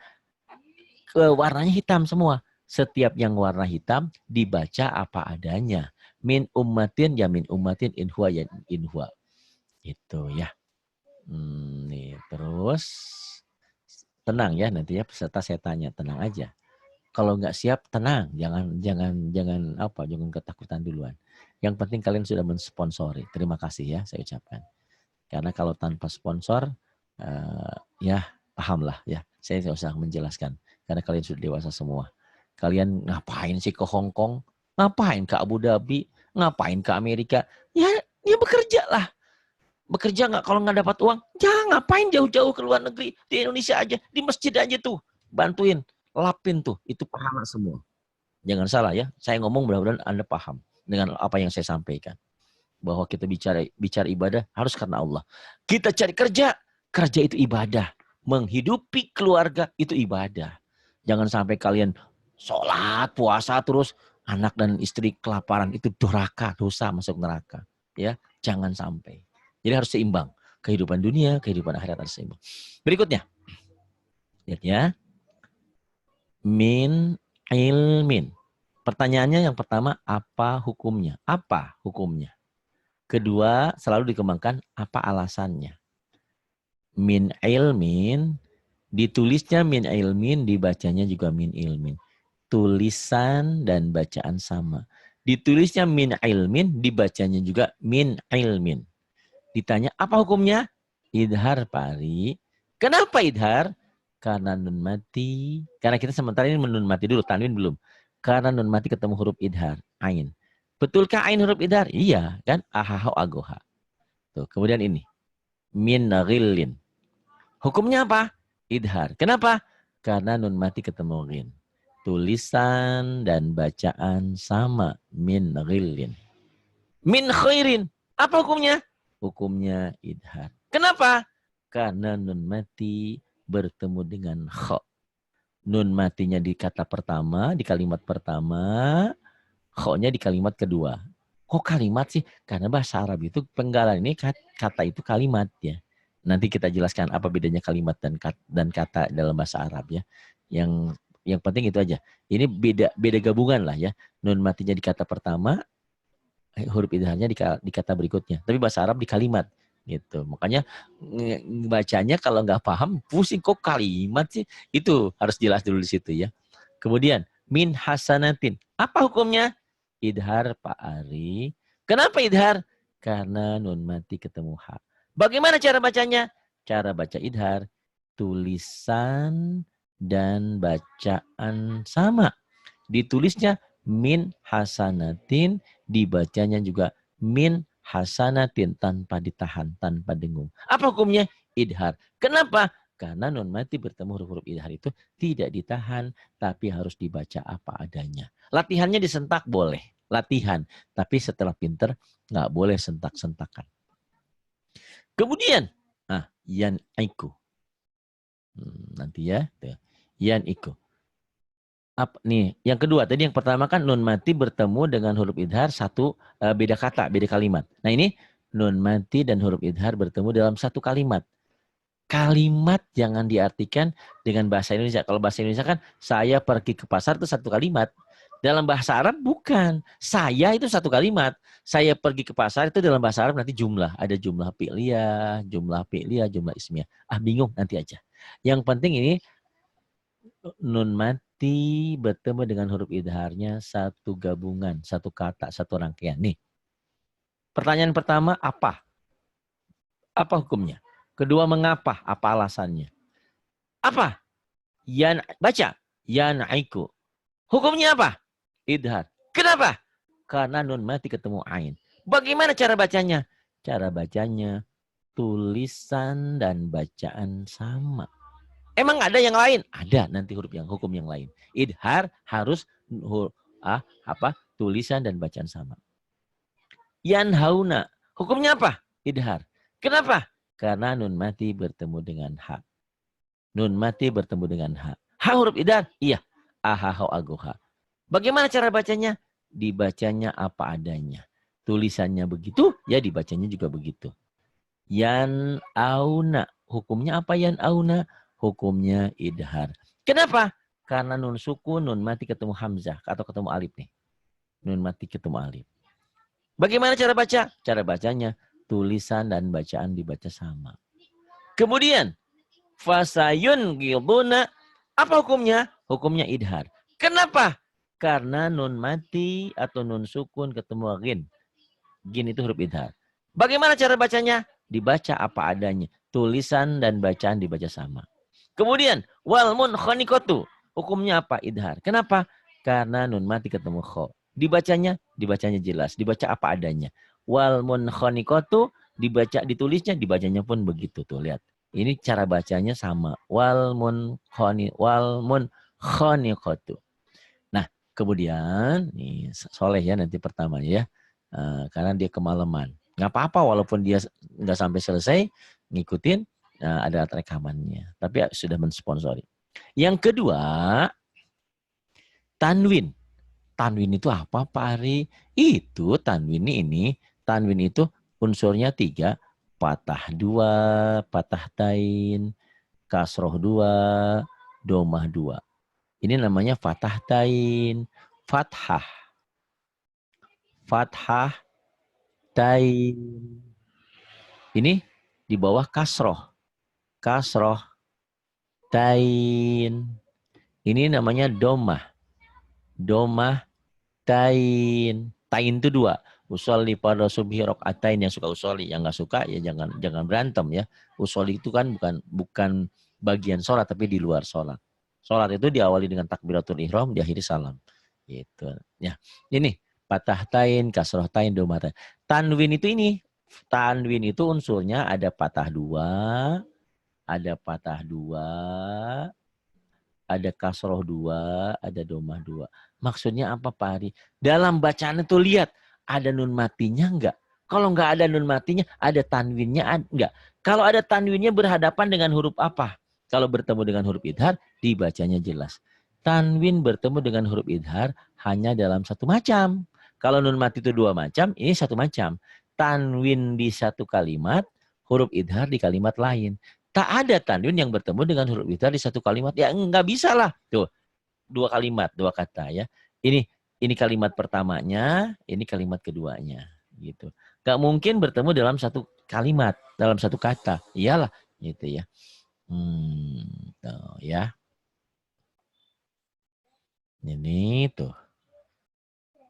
warnanya hitam semua. Setiap yang warna hitam dibaca apa adanya. Min ummatin ya min ummatin, inhuwa ya inhuwa. Itu ya. Nih, terus tenang ya nanti ya peserta saya tanya, tenang aja. Kalau nggak siap tenang, jangan ketakutan duluan. Yang penting kalian sudah mensponsori. Terima kasih ya saya ucapkan. Karena kalau tanpa sponsor ya pahamlah ya. Saya nggak usah menjelaskan karena kalian sudah dewasa semua. Kalian ngapain sih ke Hong Kong? Ngapain ke Abu Dhabi? Ngapain ke Amerika? Ya bekerja lah. Bekerja nggak kalau nggak dapat uang? Jangan ngapain jauh-jauh ke luar negeri. Di Indonesia aja, di masjid aja tuh. Bantuin, lapin tuh. Itu pahala semua. Jangan salah ya. Saya ngomong mudah-mudahan Anda paham dengan apa yang saya sampaikan. Bahwa kita bicara ibadah harus karena Allah. Kita cari kerja itu ibadah. Menghidupi keluarga itu ibadah. Jangan sampai kalian sholat, puasa terus anak dan istri kelaparan, itu durhaka, dosa masuk neraka. Ya, jangan sampai. Jadi harus seimbang. Kehidupan dunia, kehidupan akhirat harus seimbang. Berikutnya. Lihat ya. Min ilmin. Pertanyaannya yang pertama, apa hukumnya? Apa hukumnya? Kedua, selalu dikembangkan apa alasannya. Min ilmin, ditulisnya min ilmin, dibacanya juga min ilmin. Tulisan dan bacaan sama. Ditulisnya min ilmin, dibacanya juga min ilmin. Ditanya, apa hukumnya? Idhar, Pak Ari. Kenapa idhar? Karena nun mati. Karena kita sementara ini nun mati dulu, tanwin belum. Karena nun mati ketemu huruf idhar, ain. Betulkah ain huruf idhar? Iya, kan? Ahahau agoha. Tuh, kemudian ini. Min ghillin. Hukumnya apa? Idhar. Kenapa? Karena nun mati ketemu ghin. Tulisan dan bacaan sama. Min ghillin. Min khairin. Apa hukumnya? Hukumnya idhar. Kenapa? Karena nun mati bertemu dengan kha. Nun matinya di kata pertama, di kalimat pertama, kha-nya di kalimat kedua. Kok kalimat sih? Karena bahasa Arab itu penggalan ini kata itu kalimat ya. Nanti kita jelaskan apa bedanya kalimat dan kata dalam bahasa Arab ya. Yang penting itu aja. Ini beda gabungan lah ya. Nun matinya di kata pertama, huruf idharnya di kata berikutnya. Tapi bahasa Arab di kalimat gitu. Makanya bacanya kalau nggak paham pusing kok kalimat sih. Itu harus jelas dulu di situ ya. Kemudian min hasanatin. Apa hukumnya? Idhar, Pak Ari. Kenapa idhar? Karena nun mati ketemu ha. Bagaimana cara bacanya? Cara baca idhar, tulisan dan bacaan sama. Ditulisnya min hasanatin, dibacanya juga min hasanatin tanpa ditahan, tanpa dengung. Apa hukumnya? Idhar. Kenapa? Karena nun mati bertemu huruf-huruf idhar itu tidak ditahan, tapi harus dibaca apa adanya. Latihannya disentak boleh, latihan. Tapi setelah pinter, nggak boleh sentak-sentakan. Kemudian, yan aiku. Nanti ya, yan iku. Nih, yang kedua tadi yang pertama kan nun mati bertemu dengan huruf idhar satu beda kata, beda kalimat. Nah ini nun mati dan huruf idhar bertemu dalam satu kalimat. Kalimat jangan diartikan dengan bahasa Indonesia. Kalau bahasa Indonesia kan saya pergi ke pasar itu satu kalimat. Dalam bahasa Arab bukan. Saya itu satu kalimat. Saya pergi ke pasar itu dalam bahasa Arab nanti jumlah. Ada jumlah fi'liyah, jumlah ismiyah. Bingung nanti aja. Yang penting ini nun mati bertemu dengan huruf idharnya satu gabungan, satu kata, satu rangkaian. Nih. Pertanyaan pertama, apa? Apa hukumnya? Kedua, mengapa? Apa alasannya? Apa? Baca. Yan'iku. Hukumnya apa? Idhar. Kenapa? Karena nun mati ketemu ain. Bagaimana cara bacanya? Cara bacanya tulisan dan bacaan sama. Emang ada yang lain? Ada nanti hukum yang lain. Idhar harus tulisan dan bacaan sama. Yanhauna. Hukumnya apa? Idhar. Kenapa? Karena nun mati bertemu dengan ha. Nun mati bertemu dengan ha. Ha huruf idhar? Iya. Ahahau agoha. Bagaimana cara bacanya? Dibacanya apa adanya. Tulisannya begitu, ya dibacanya juga begitu. Yan auna. Hukumnya apa yan'auna? Hukumnya idhar. Kenapa? Karena nun sukun, nun mati ketemu hamzah atau ketemu alif nih. Nun mati ketemu alif. Bagaimana cara baca? Cara bacanya tulisan dan bacaan dibaca sama. Kemudian fasayun gilduna, apa hukumnya? Hukumnya idhar. Kenapa? Karena nun mati atau nun sukun ketemu gin. Gin itu huruf idhar. Bagaimana cara bacanya? Dibaca apa adanya. Tulisan dan bacaan dibaca sama. Kemudian wal munkhaniqatu, hukumnya apa? Idhar. Kenapa? Karena nun mati ketemu kho. Dibacanya jelas. Dibaca apa adanya. Wal munkhaniqatu, ditulisnya, dibacanya pun begitu tuh, lihat. Ini cara bacanya sama. Wal munkhaniqatu. Nah, kemudian nih Soleh ya nanti pertamanya ya. Karena dia kemalaman. Nggak apa-apa walaupun dia nggak sampai selesai ngikutin, ada rekamannya. Tapi sudah mensponsori. Yang kedua, tanwin. Tanwin itu apa Pak Ari? Itu tanwin ini. Tanwin itu unsurnya 3. Patah 2, patah tain, kasroh 2, domah 2. Ini namanya fatah tain. Fathah. Fathah tain. Ini di bawah kasroh. Kasroh tain. Ini namanya domah. Domah tain. Tain itu 2. Usolli pada subhi rok'atain, yang suka usolli, yang nggak suka ya jangan berantem ya. Usolli itu kan bukan bagian sholat tapi di luar sholat. Sholat itu diawali dengan takbiratul ihram, diakhiri salam. Gitu. Ya. Ini patah tain, kasroh tain, domah tain. Tanwin itu ini. Tanwin itu unsurnya ada patah 2, ada patah 2, ada kasroh 2, ada domah 2. Maksudnya apa Pak Ari? Dalam bacaan itu lihat, ada nun matinya enggak? Kalau enggak ada nun matinya, ada tanwinnya enggak? Kalau ada tanwinnya berhadapan dengan huruf apa? Kalau bertemu dengan huruf idhar, dibacanya jelas. Tanwin bertemu dengan huruf idhar hanya dalam satu macam. Kalau nun mati itu 2 macam, ini satu macam. Tanwin di satu kalimat, huruf idhar di kalimat lain. Tak ada tanwin yang bertemu dengan huruf idhar di satu kalimat. Ya enggak bisa lah. Tuh, 2 kalimat, 2 kata ya. Ini kalimat pertamanya, ini kalimat keduanya. Gitu. Gak mungkin bertemu dalam satu kalimat, dalam satu kata. Iyalah, gitu ya. Tuh, ya. Ini tuh.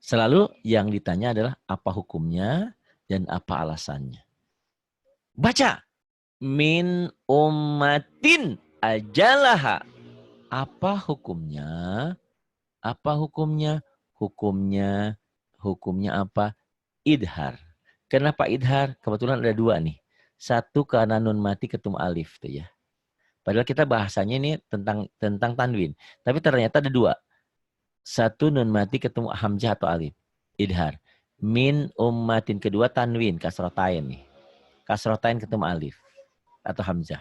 Selalu yang ditanya adalah apa hukumnya dan apa alasannya. Baca. Min ummatin ajalaha. Apa hukumnya? Apa hukumnya? Hukumnya apa? Idhar. Kenapa idhar? Kebetulan ada 2 nih. Satu karena nun mati ketemu alif tuh ya. Padahal kita bahasanya ini tentang tanwin. Tapi ternyata ada 2. Satu nun mati ketemu hamzah atau alif. Idhar. Min ummatin, kedua tanwin, kasrotain nih. Kasrotain ketemu alif atau hamzah.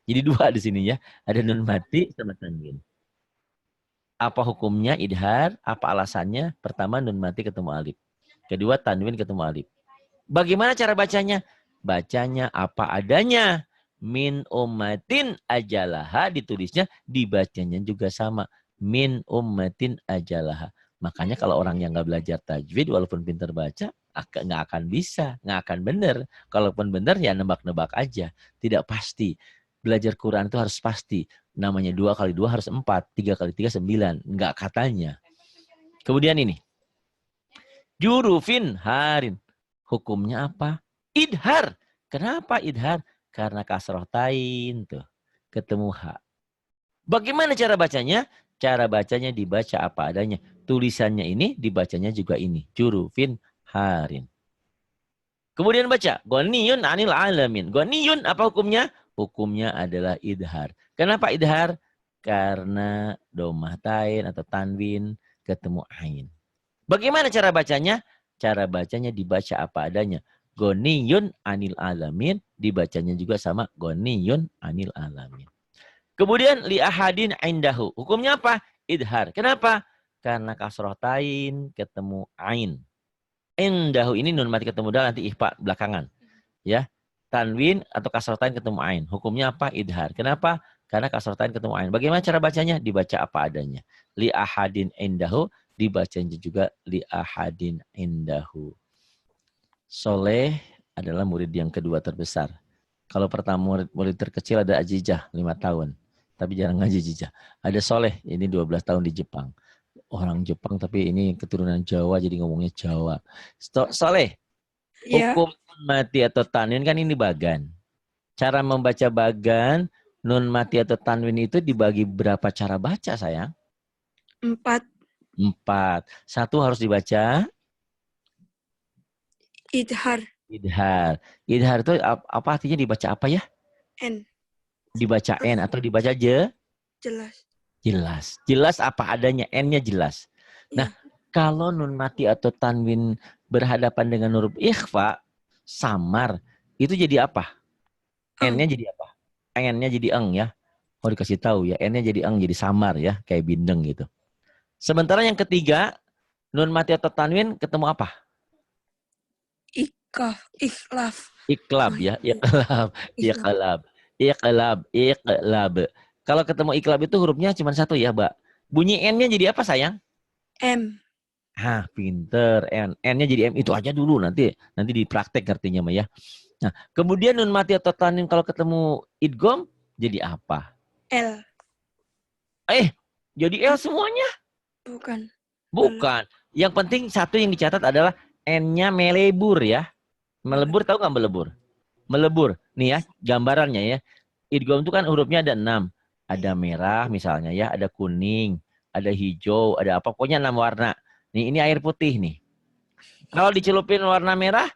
Jadi 2 di sini ya. Ada nun mati sama tanwin. Apa hukumnya idhar? Apa alasannya? Pertama nun mati ketemu alif. Kedua tanwin ketemu alif. Bagaimana cara bacanya? Bacanya apa adanya. Min ummatin ajalaha, ditulisnya, dibacanya juga sama. Min ummatin ajalaha. Makanya kalau orang yang nggak belajar tajwid walaupun pintar baca, nggak akan bisa, nggak akan benar. Kalaupun benar ya nebak-nebak aja. Tidak pasti. Belajar Quran itu harus pasti. Namanya 2 kali 2 harus 4, 3 kali 3 9. Enggak katanya. Kemudian ini. Jurufin harin. Hukumnya apa? Idhar. Kenapa idhar? Karena kasroh tain tuh. Ketemu ha. Bagaimana cara bacanya? Cara bacanya dibaca apa adanya. Tulisannya ini, dibacanya juga ini. Jurufin harin. Kemudian baca. Ghaniyun anil alamin. Ghaniyun apa hukumnya? Hukumnya adalah idhar. Kenapa idhar? Karena domah tain atau tanwin ketemu ain. Bagaimana cara bacanya? Cara bacanya dibaca apa adanya. Ghaniyun anil alamin, dibacanya juga sama ghaniyun anil alamin. Kemudian li ahadin indahu. Hukumnya apa? Idhar. Kenapa? Karena kasroh tain ketemu ain. Indahu ini nun mati ketemu dal, nanti ihfa belakangan. Ya. tanwin atau kasrotain ketemu ain. Hukumnya apa? Idhar. Kenapa? Karena kasrotain ketemu ain. Bagaimana cara bacanya? Dibaca apa adanya. Li ahadin indahu, dibacanya juga li ahadin indahu. Soleh adalah murid yang kedua terbesar. Kalau pertama murid terkecil ada Ajijah 5 tahun. Tapi jarang ngaji Ajijah. Ada Soleh, ini 12 tahun di Jepang. Orang Jepang tapi ini keturunan Jawa jadi ngomongnya Jawa. Soleh, Ya, hukum mati atau tanwin kan ini bagan. Cara membaca bagan, nun mati atau tanwin itu dibagi berapa cara baca sayang? 4. 4. 1 harus dibaca Idhar. idhar. Idhar itu apa artinya dibaca apa ya? N. Dibaca N atau dibaca je? Jelas. Jelas. Jelas apa adanya, N-nya jelas. Nah, kalau nun mati atau tanwin berhadapan dengan huruf ikhfa, samar, itu jadi apa? Eng. N-nya jadi apa? N-nya jadi eng ya. Oh dikasih tahu ya, N-nya jadi eng, jadi samar ya, kayak bindeng gitu. Sementara yang ketiga, nun mati atau tanwin ketemu apa? Ikhlaf. Iklab ya, iklab, iklab, iklab, iklab. Kalau ketemu iklab itu hurufnya cuma 1 ya, Mbak. Bunyi N-nya jadi apa sayang? M. Ah, pinter. N-nya jadi M. Itu aja dulu nanti dipraktek artinya mah ya. Nah, kemudian nun mati atau tanwin kalau ketemu idgham jadi apa? L. Jadi L semuanya? Bukan. Bukan. Yang penting satu yang dicatat adalah N-nya melebur ya. Melebur, tahu nggak melebur? Melebur. Nih ya, gambarannya ya. Idgham itu kan hurufnya ada 6. Ada merah misalnya ya, ada kuning, ada hijau, ada apa. Pokoknya 6 warna. Nih, ini air putih nih. Kalau dicelupin warna merah,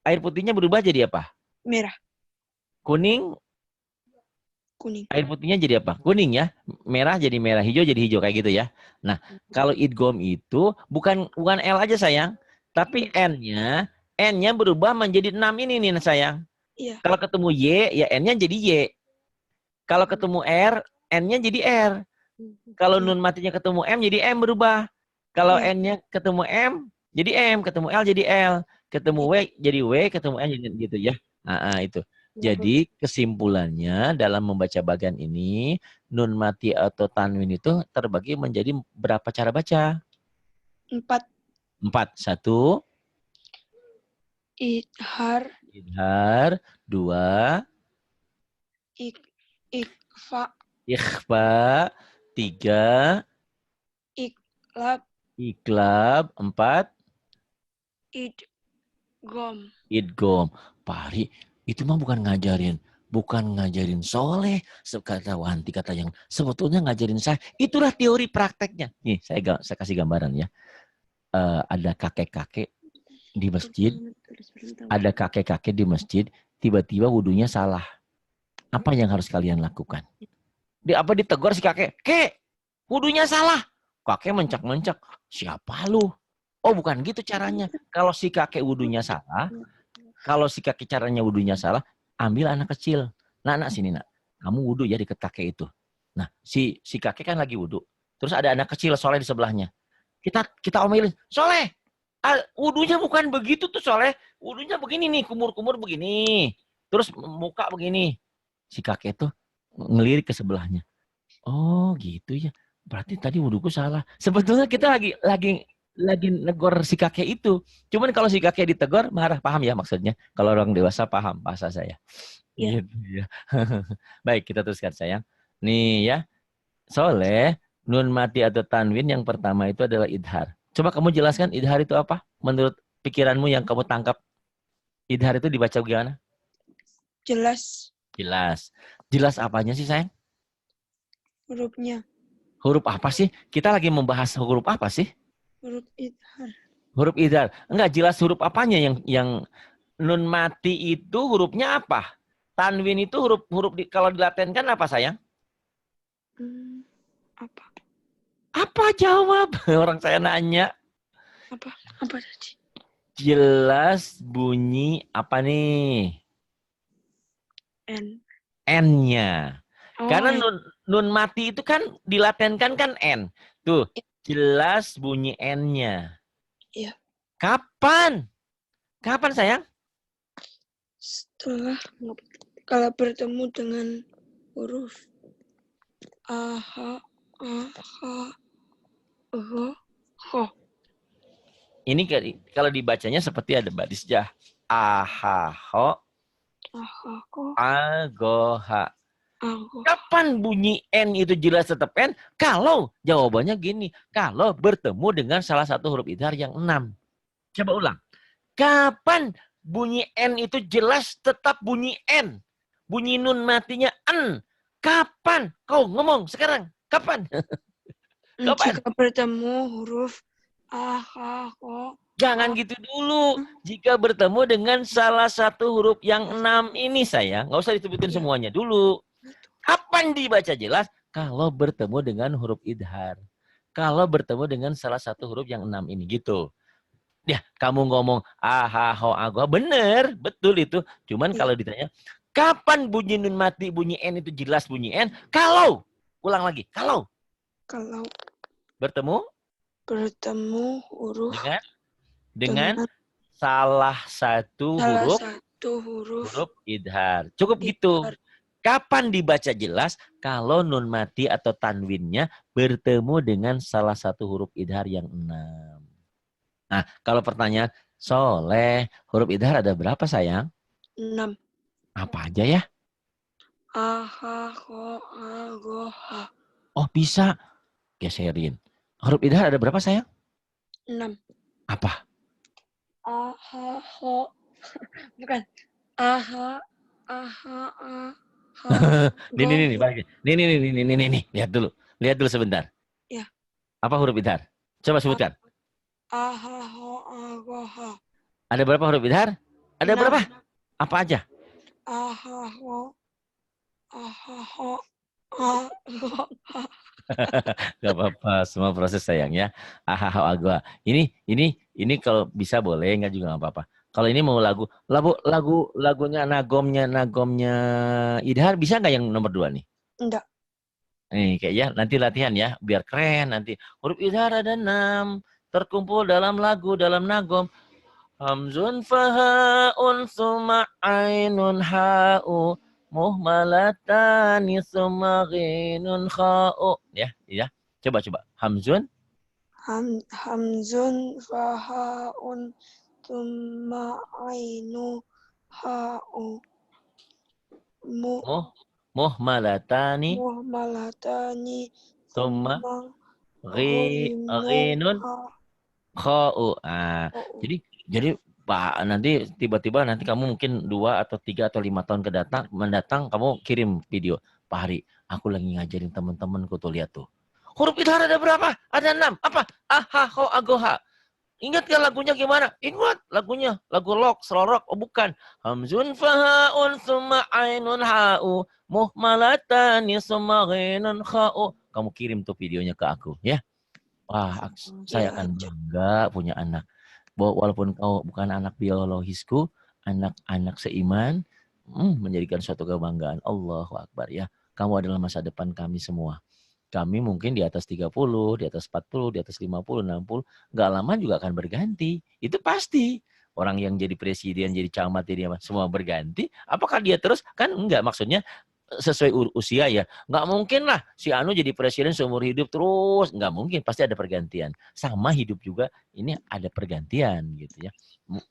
air putihnya berubah jadi apa? Merah. Kuning, Kuning. air putihnya jadi apa? Kuning ya. Merah jadi merah, hijau jadi hijau kayak gitu ya. Nah, kalau idgham itu bukan L aja sayang, tapi N-nya berubah menjadi 6 ini nih sayang. Iya. Kalau ketemu Y, ya N-nya jadi Y. Kalau ketemu R, N-nya jadi R. Kalau nun matinya ketemu M, jadi M berubah. Kalau Iya. N-nya ketemu M, jadi M. Ketemu L, jadi L. Ketemu W, jadi W. Ketemu N, jadi gitu ya. Nah, itu. Jadi kesimpulannya dalam membaca bagan ini, nun mati atau tanwin itu terbagi menjadi berapa cara baca? 4. 4. 1, Idhar. idhar. 2, Ikfa. ikhfa. 3, Iklab. iklab. 4, Idgham. idgham. Pari, itu mah bukan ngajarin soleh. Kata Wanti, kata yang sebetulnya ngajarin saya. Itulah teori prakteknya. Nih, saya kasih gambaran ya. Ada kakek-kakek di masjid. Ada kakek-kakek di masjid. Tiba-tiba wudunya salah. Apa yang harus kalian lakukan? Ditegur si kakek. Kek, wudunya salah. Kakek mencak-mencak. Siapa lu? Oh, bukan gitu caranya. Kalau si kakek wudunya salah, caranya wudunya salah, ambil anak kecil. Nak, sini nak. Kamu wudu ya deket kakek itu. Nah, si kakek kan lagi wudu. Terus ada anak kecil Soleh di sebelahnya. Kita omelin, Soleh, wudunya bukan begitu tuh Soleh. Wudunya begini nih, kumur-kumur begini. Terus muka begini. Si kakek tuh ngelirik ke sebelahnya. Oh gitu ya. Berarti tadi wuduku salah. Sebetulnya kita lagi negor si kakek itu. Cuman kalau si kakek ditegur, marah. Paham ya maksudnya? Kalau orang dewasa paham bahasa saya. Ya. Gitu ya. Baik, kita teruskan sayang. Nih ya. Soleh, nun mati atau tanwin yang pertama itu adalah idhar. Coba kamu jelaskan idhar itu apa? Menurut pikiranmu yang kamu tangkap. Idhar itu dibaca bagaimana? Jelas. Jelas. Jelas apanya sih sayang? Hurufnya. Huruf apa sih? Kita lagi membahas huruf apa sih? Huruf idhar. Huruf idhar. Enggak jelas huruf apanya yang nun mati itu hurufnya apa? Tanwin itu huruf kalau dilatenkan apa sayang? Apa? Apa jawab? Orang saya nanya. Apa tadi? Jelas bunyi apa nih? N. N-nya. Oh, Karena N. nun mati itu kan dilatenkan kan N. Tuh, jelas bunyi N-nya. Iya. Kapan? Kapan sayang? kalau bertemu dengan huruf a, ha, a, ha, ho, ho. Ini kalau dibacanya seperti ada baris jah. Ahaho, A, ha, ko, agoha. a, go. Kapan bunyi N itu jelas tetap N? Kalau jawabannya gini. Kalau bertemu dengan salah satu huruf idhar yang 6. Coba ulang. Kapan bunyi N itu jelas tetap bunyi N? Bunyi nun matinya N. Kapan? Kau ngomong sekarang. Kapan? Kapan? Jika bertemu huruf a, ha, ko, Jangan gitu dulu. Jika bertemu dengan salah satu huruf yang 6 ini sayang. Nggak usah disebutin Iya. semuanya dulu. Kapan dibaca jelas? Kalau bertemu dengan huruf idhar. Kalau bertemu dengan salah satu huruf yang 6 ini gitu. Ya, kamu ngomong aha ho ago bener, betul itu. Cuman Iya. kalau ditanya kapan bunyi nun mati, bunyi N itu jelas bunyi N? Kalau ulang lagi, kalau bertemu huruf dengan salah satu huruf idhar. Cukup gitu. idhar. Kapan dibaca jelas? Kalau nun mati atau tanwinnya bertemu dengan salah satu huruf idhar yang 6. Nah, kalau pertanyaan, Soleh, huruf idhar ada berapa sayang? 6. Apa aja ya? A, ha, ho, a, go, ha. Oh, bisa. Geserin. Huruf idhar ada berapa sayang? 6. Apa? A, ha, ho. Bukan. A, ha, a, ha, a, ha. Nih, balik. Nih. Lihat dulu sebentar. Ya. Apa huruf idhar? Coba sebutkan. A, ha, ho, a, go, ha. Ada berapa huruf idhar? Ada 6. berapa? Apa aja? A, ha, ho, a, ha, ho, a, go, ha. Gak apa-apa, semua proses sayang ya. Agua. Ini kalau bisa boleh, nggak juga nggak apa-apa. Kalau ini mau lagunya nagomnya idhar bisa nggak yang nomor 2 nih? Enggak. Nih kayaknya nanti latihan ya, biar keren nanti. Huruf idhar ada 6 terkumpul dalam lagu dalam nagom. Hamzun fahaun summa ainun ha'u muhmalatani summa ghinun kha'u. Ya. Coba. Hamzun Hamzun fahaun summa ainu ha'u muhmalatani muhmalatani summa ghinun ghinun kha'u. Jadi Pak, nanti tiba-tiba nanti kamu mungkin 2 atau 3 atau 5 tahun mendatang kamu kirim video. Pak Hari, aku lagi ngajarin teman-temanku tuh, lihat tuh. Huruf idhar ada berapa? Ada 6. Apa? Aha, ho, agoha. Ingat kan lagunya gimana? Ingat lagunya. Lagu selorok. Oh bukan. Hamzun fahaun summa ainun ha'u muhmalatani summa ghinun kha'u. Kamu kirim tuh videonya ke aku ya. Wah, saya akan bangga punya anak. Walaupun kau bukan anak biologisku, anak-anak seiman, menjadikan suatu kebanggaan. Allahu Akbar ya. Kamu adalah masa depan kami semua. Kami mungkin di atas 30, di atas 40, di atas 50, 60. Nggak lama juga akan berganti. Itu pasti. Orang yang jadi presiden, jadi camat, semua berganti. Apakah dia terus? Kan enggak, maksudnya sesuai usia ya. Nggak mungkin lah si Anu jadi presiden seumur hidup terus. Nggak mungkin, pasti ada pergantian. Sama hidup juga, ini ada pergantian gitu ya.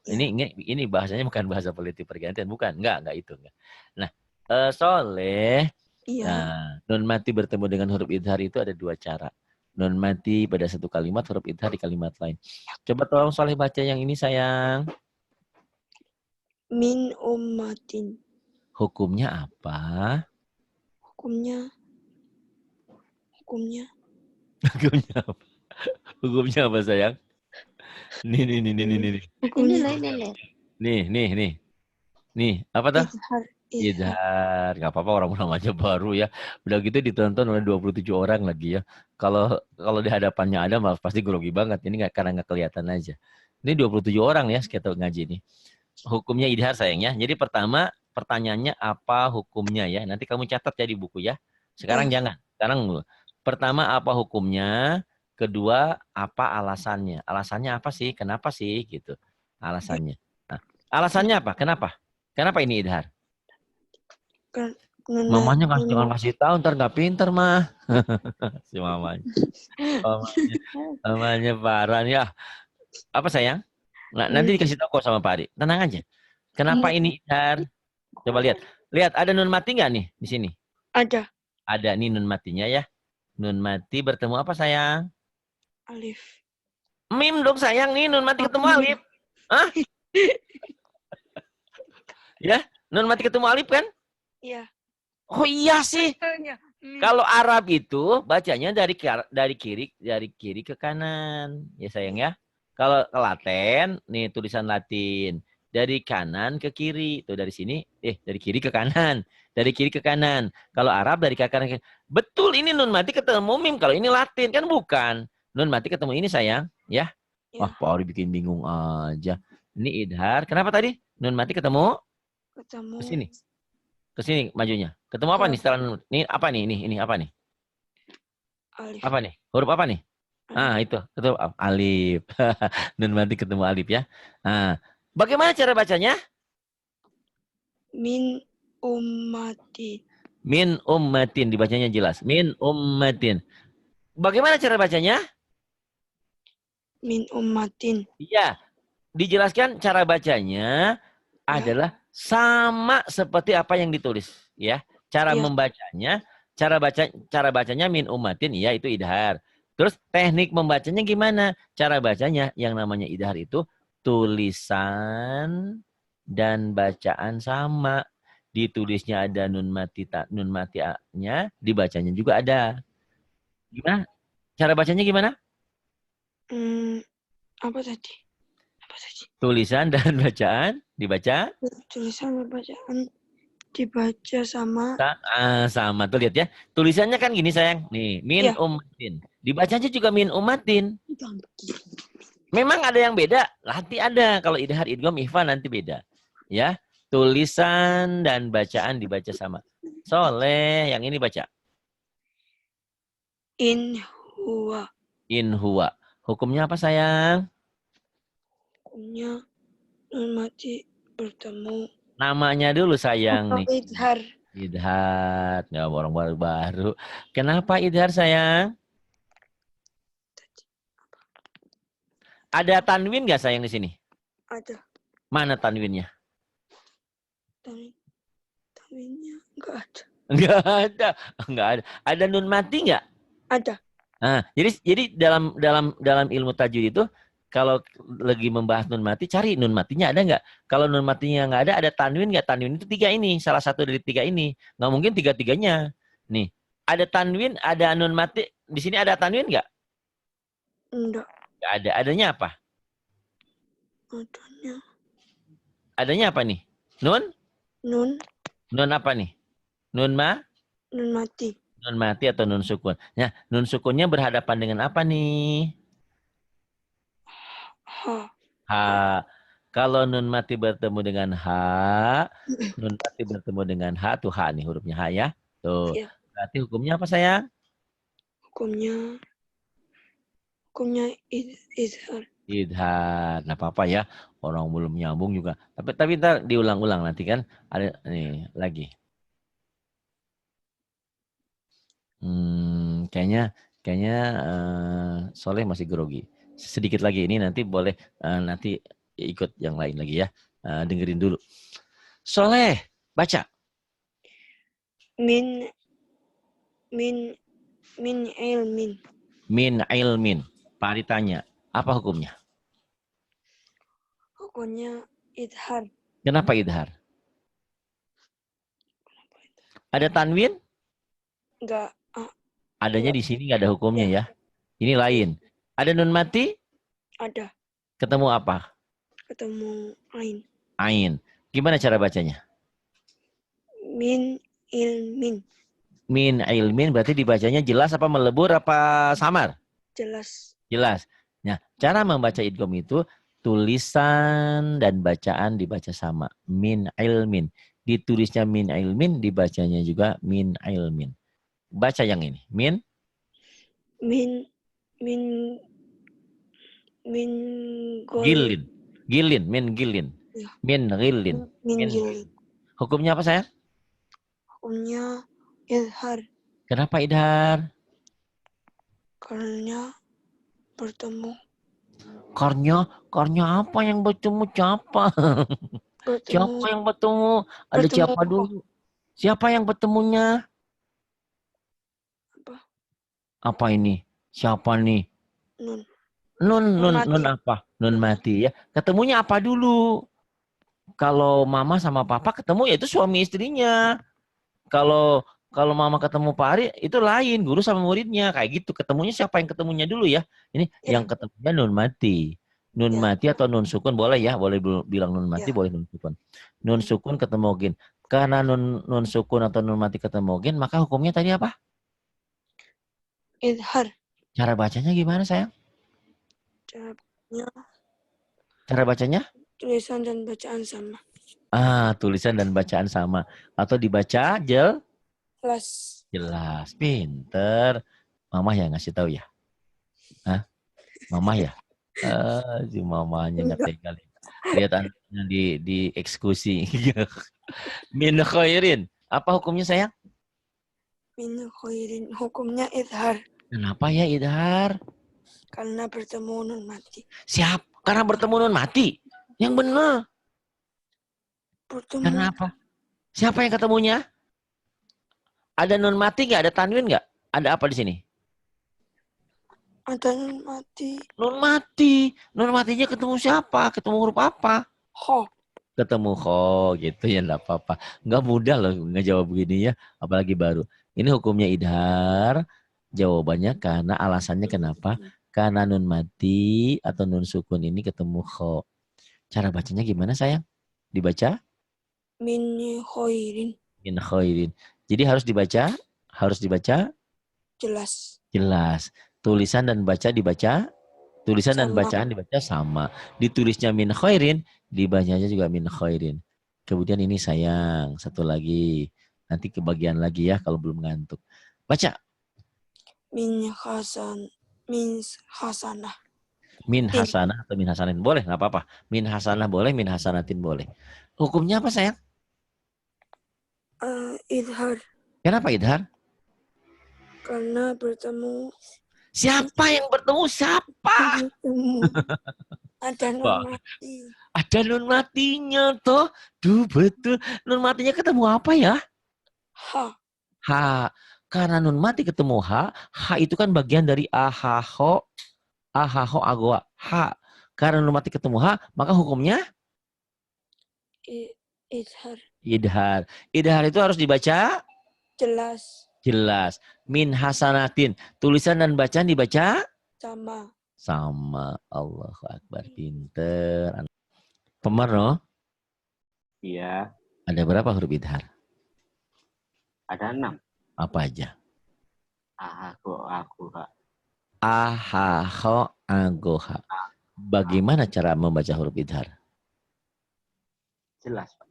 Ini bahasanya bukan bahasa politik pergantian, bukan. Nggak itu. Enggak. Nah, Soleh, nah, nun mati bertemu dengan huruf idhar itu ada 2 cara. Nun mati pada satu kalimat, huruf idhar di kalimat lain. Coba tolong Soleh baca yang ini sayang. Min ummatin. Hukumnya apa? Hukumnya Hukumnya apa sayang? Nih. Nih, apa tuh? Idhar. Gak apa-apa, orang namanya baru ya. Udah gitu ditonton oleh 27 orang lagi ya. Kalau di hadapannya ada malah pasti grogi banget. Ini karena nggak kelihatan aja. Ini 27 orang ya sekitar ngaji nih. Hukumnya idhar sayangnya. Jadi pertama pertanyaannya apa hukumnya ya. Nanti kamu catat ya di buku ya. Sekarang jangan. Sekarang pertama apa hukumnya, kedua apa alasannya. Alasannya apa sih? Kenapa sih gitu. Alasannya. Nah, alasannya apa? Kenapa? Kenapa ini idhar? Kan Mamanya jangan kasih tahu, ntar nggak pinter mah. Si mamanya. Mamanya parah nih. Apa sayang? Nah, nanti dikasih tahu kok sama Pak Adi. Tenang aja. Kenapa ini idhar? Coba lihat. Lihat, ada nun mati nggak nih di sini? ada Ada nih nun matinya ya. Nun mati bertemu apa sayang? alif. Mim dong sayang, nih nun mati ketemu alif. Hah? Ya, nun mati ketemu alif kan? Iya. Oh iya sih. Kalau Arab itu bacanya dari kiri ke kanan, ya sayang ya. Kalau ke Latin, nih tulisan Latin dari kanan ke kiri, tuh dari sini, dari kiri ke kanan, dari kiri ke kanan. Kalau Arab dari kanan ke kiri. Betul, ini nun mati ketemu mim. Kalau ini Latin kan bukan. Nun mati ketemu ini sayang, ya. Wah, Pak Ori bikin bingung aja. Ini idhar. Kenapa tadi? Nun mati ketemu Ketemu ke sini. Ke sini majunya. Ketemu apa nih setelah nun? Ini apa nih? Ini apa nih? alif. Apa nih? Huruf apa nih? Ah, itu alif. Nun mati ketemu alif ya. Nah, bagaimana cara bacanya? Min ummati. Min ummatin, dibacanya jelas. Min ummatin. Bagaimana cara bacanya? Min ummatin. Iya, dijelaskan cara bacanya adalah sama seperti apa yang ditulis, ya. Cara Iya. membacanya, cara bacanya min ummatin, ya itu idhar. Terus teknik membacanya gimana? Cara bacanya yang namanya idhar itu tulisan dan bacaan sama. Ditulisnya ada nun mati-nya, dibacanya juga ada. Gimana? Cara bacanya gimana? Apa tadi? Apa tadi? Tulisan dan bacaan dibaca Tulisan bacaan dibaca sama. sama. Tuh lihat ya. Tulisannya kan gini sayang. Nih, min Iya. ummatin. Dibacanya juga min ummatin. Memang ada yang beda, nanti ada. Kalau idhar, idgham, ikhfa nanti beda. Ya, tulisan dan bacaan dibaca sama. Soleh, yang ini baca. In huwa. In huwa. Hukumnya apa sayang? Hukumnya nun mati bertemu. Namanya dulu sayang nih. Idhar. Idhar. Nggak orang baru-baru. Kenapa idhar sayang? Ada tanwin nggak sayang di sini? Ada. Mana tanwinnya? Tanwinnya enggak ada. Nggak ada. Nggak ada. Ada nun mati nggak? Ada. Nah, jadi dalam ilmu tajwid itu kalau lagi membahas nun mati, cari nun matinya ada nggak? Kalau nun matinya nggak ada tanwin nggak? Tanwin itu 3 ini, salah satu dari 3 ini. Nggak mungkin 3-3-nya. Nih, ada tanwin, ada nun mati. Di sini ada tanwin nggak? Enggak. Nggak ada. Adanya apa? Adanya apa nih? Nun? Nun apa nih? Nun mati. Nun mati atau nun sukun. Nah, nun sukunnya berhadapan dengan apa nih? Ha. Kalau nun mati bertemu dengan ha, nun mati bertemu dengan ha, tuh ha nih hurufnya ha ya. Tuh. Ya. Berarti hukumnya apa sayang? Hukumnya idhar. Idhar. Nah, apa-apa ya. Orang belum nyambung juga. Tapi ntar diulang-ulang nanti kan. Ada nih lagi. Kayaknya Soleh masih grogi. Sedikit lagi ini nanti boleh nanti ikut yang lain lagi ya. Dengerin dulu. Soleh, baca. Min ilmin. Min ilmin. Pak Ari tanya, apa hukumnya? Hukumnya idhar. Kenapa idhar? Ada tanwin? Enggak. Adanya di sini nggak ada hukumnya ya. Ini lain. Ada nun mati? Ada. Ketemu apa? Ketemu ain. Ain. Gimana cara bacanya? Min ilmin. Min ilmin berarti dibacanya jelas apa melebur apa samar? Jelas. Jelas. Nah, cara membaca idgham itu tulisan dan bacaan dibaca sama. Min ilmin. Ditulisnya min ilmin, dibacanya juga min ilmin. Baca yang ini. Min Gol. gilin. Gilin, min gilin. Ya. Min ghillin. Min Min. jilid. Hukumnya apa sayang? Hukumnya idhar. Kenapa idhar? Karena bertemu. Kornya apa yang bertemu siapa? Siapa yang bertemu? Ada Bertemu siapa kok. dulu? Siapa yang bertemunya? Apa? Apa ini? Siapa nih? Nun. Nun Mati. apa? Nun mati ya. Ketemunya apa dulu? Kalau mama sama papa ketemu ya itu suami istrinya. Kalau mama ketemu Pak Ari itu lain, guru sama muridnya kayak gitu. Ketemunya siapa yang ketemunya dulu ya? Ini Ya. yang ketemunya nun mati. Nun Ya. mati atau nun sukun boleh ya, boleh bilang nun mati, Ya. boleh nun sukun. Nun sukun ketemu gin. Karena nun sukun atau nun mati ketemu gin, maka hukumnya tadi apa? Idhar. Cara bacanya gimana sayang? Caranya Cara bacanya? tulisan dan bacaan sama. Tulisan dan bacaan sama. Atau dibaca Kelas. jelas. Pinter. Mama yang ngasih tahu ya? Hah? Mama ya? Si mamanya nggak tega. Lihat anaknya di eksekusi. Min khairin. Apa hukumnya sayang? Min khairin. Hukumnya idhar. Kenapa ya idhar? Karena bertemu nun mati. Siap. Karena bertemu nun mati. Yang benar. Bertemu. Karena apa? Siapa yang ketemunya? Ada nun mati nggak? Ada tanwin nggak? Ada apa di sini? Ada nun mati. Nun mati. Nun matinya ketemu siapa? Ketemu huruf apa? Ho. Ketemu kho gitu ya, enggak apa-apa. Enggak mudah loh ngejawab begini ya, apalagi baru. Ini hukumnya idhar. Jawabannya karena alasannya kenapa? Karena nun mati atau nun sukun ini ketemu kho. Cara bacanya gimana sayang? Dibaca? Min khairin. Min khairin. Jadi harus dibaca Jelas. jelas. Tulisan dan dibaca, tulisan dan Sama. bacaan dibaca sama. Ditulisnya min khairin, dibacanya juga min khairin. Kemudian ini sayang, satu lagi. Nanti kebagian lagi ya kalau belum ngantuk. Baca. Min hasanah. Min hasanah atau min hasanatin. Boleh, nggak apa-apa. Min hasanah boleh, min hasanatin boleh. Hukumnya apa sayang? Idhar. Kenapa idhar? Karena bertemu. Siapa yang bertemu siapa? Bertemu. Ada nun Wah. mati. Ada nun matinya toh. Duh betul. Nun matinya ketemu apa ya? Ha. Ha. Karena nun mati ketemu ha. Ha itu kan bagian dari ahaho. Ahaho agoa. Ha. Karena nun mati ketemu ha. Maka hukumnya Idhar. idhar. Idhar itu harus dibaca Jelas. jelas. Min hasanatin. Tulisan dan bacaan dibaca Sama. sama. Allahu Akbar. Pinter. Pemarno, Iya, ada berapa huruf idhar? ada 6. Apa aja? Aku, Kak. Ahaho agoha. Bagaimana cara membaca huruf idhar? Jelas, Pak.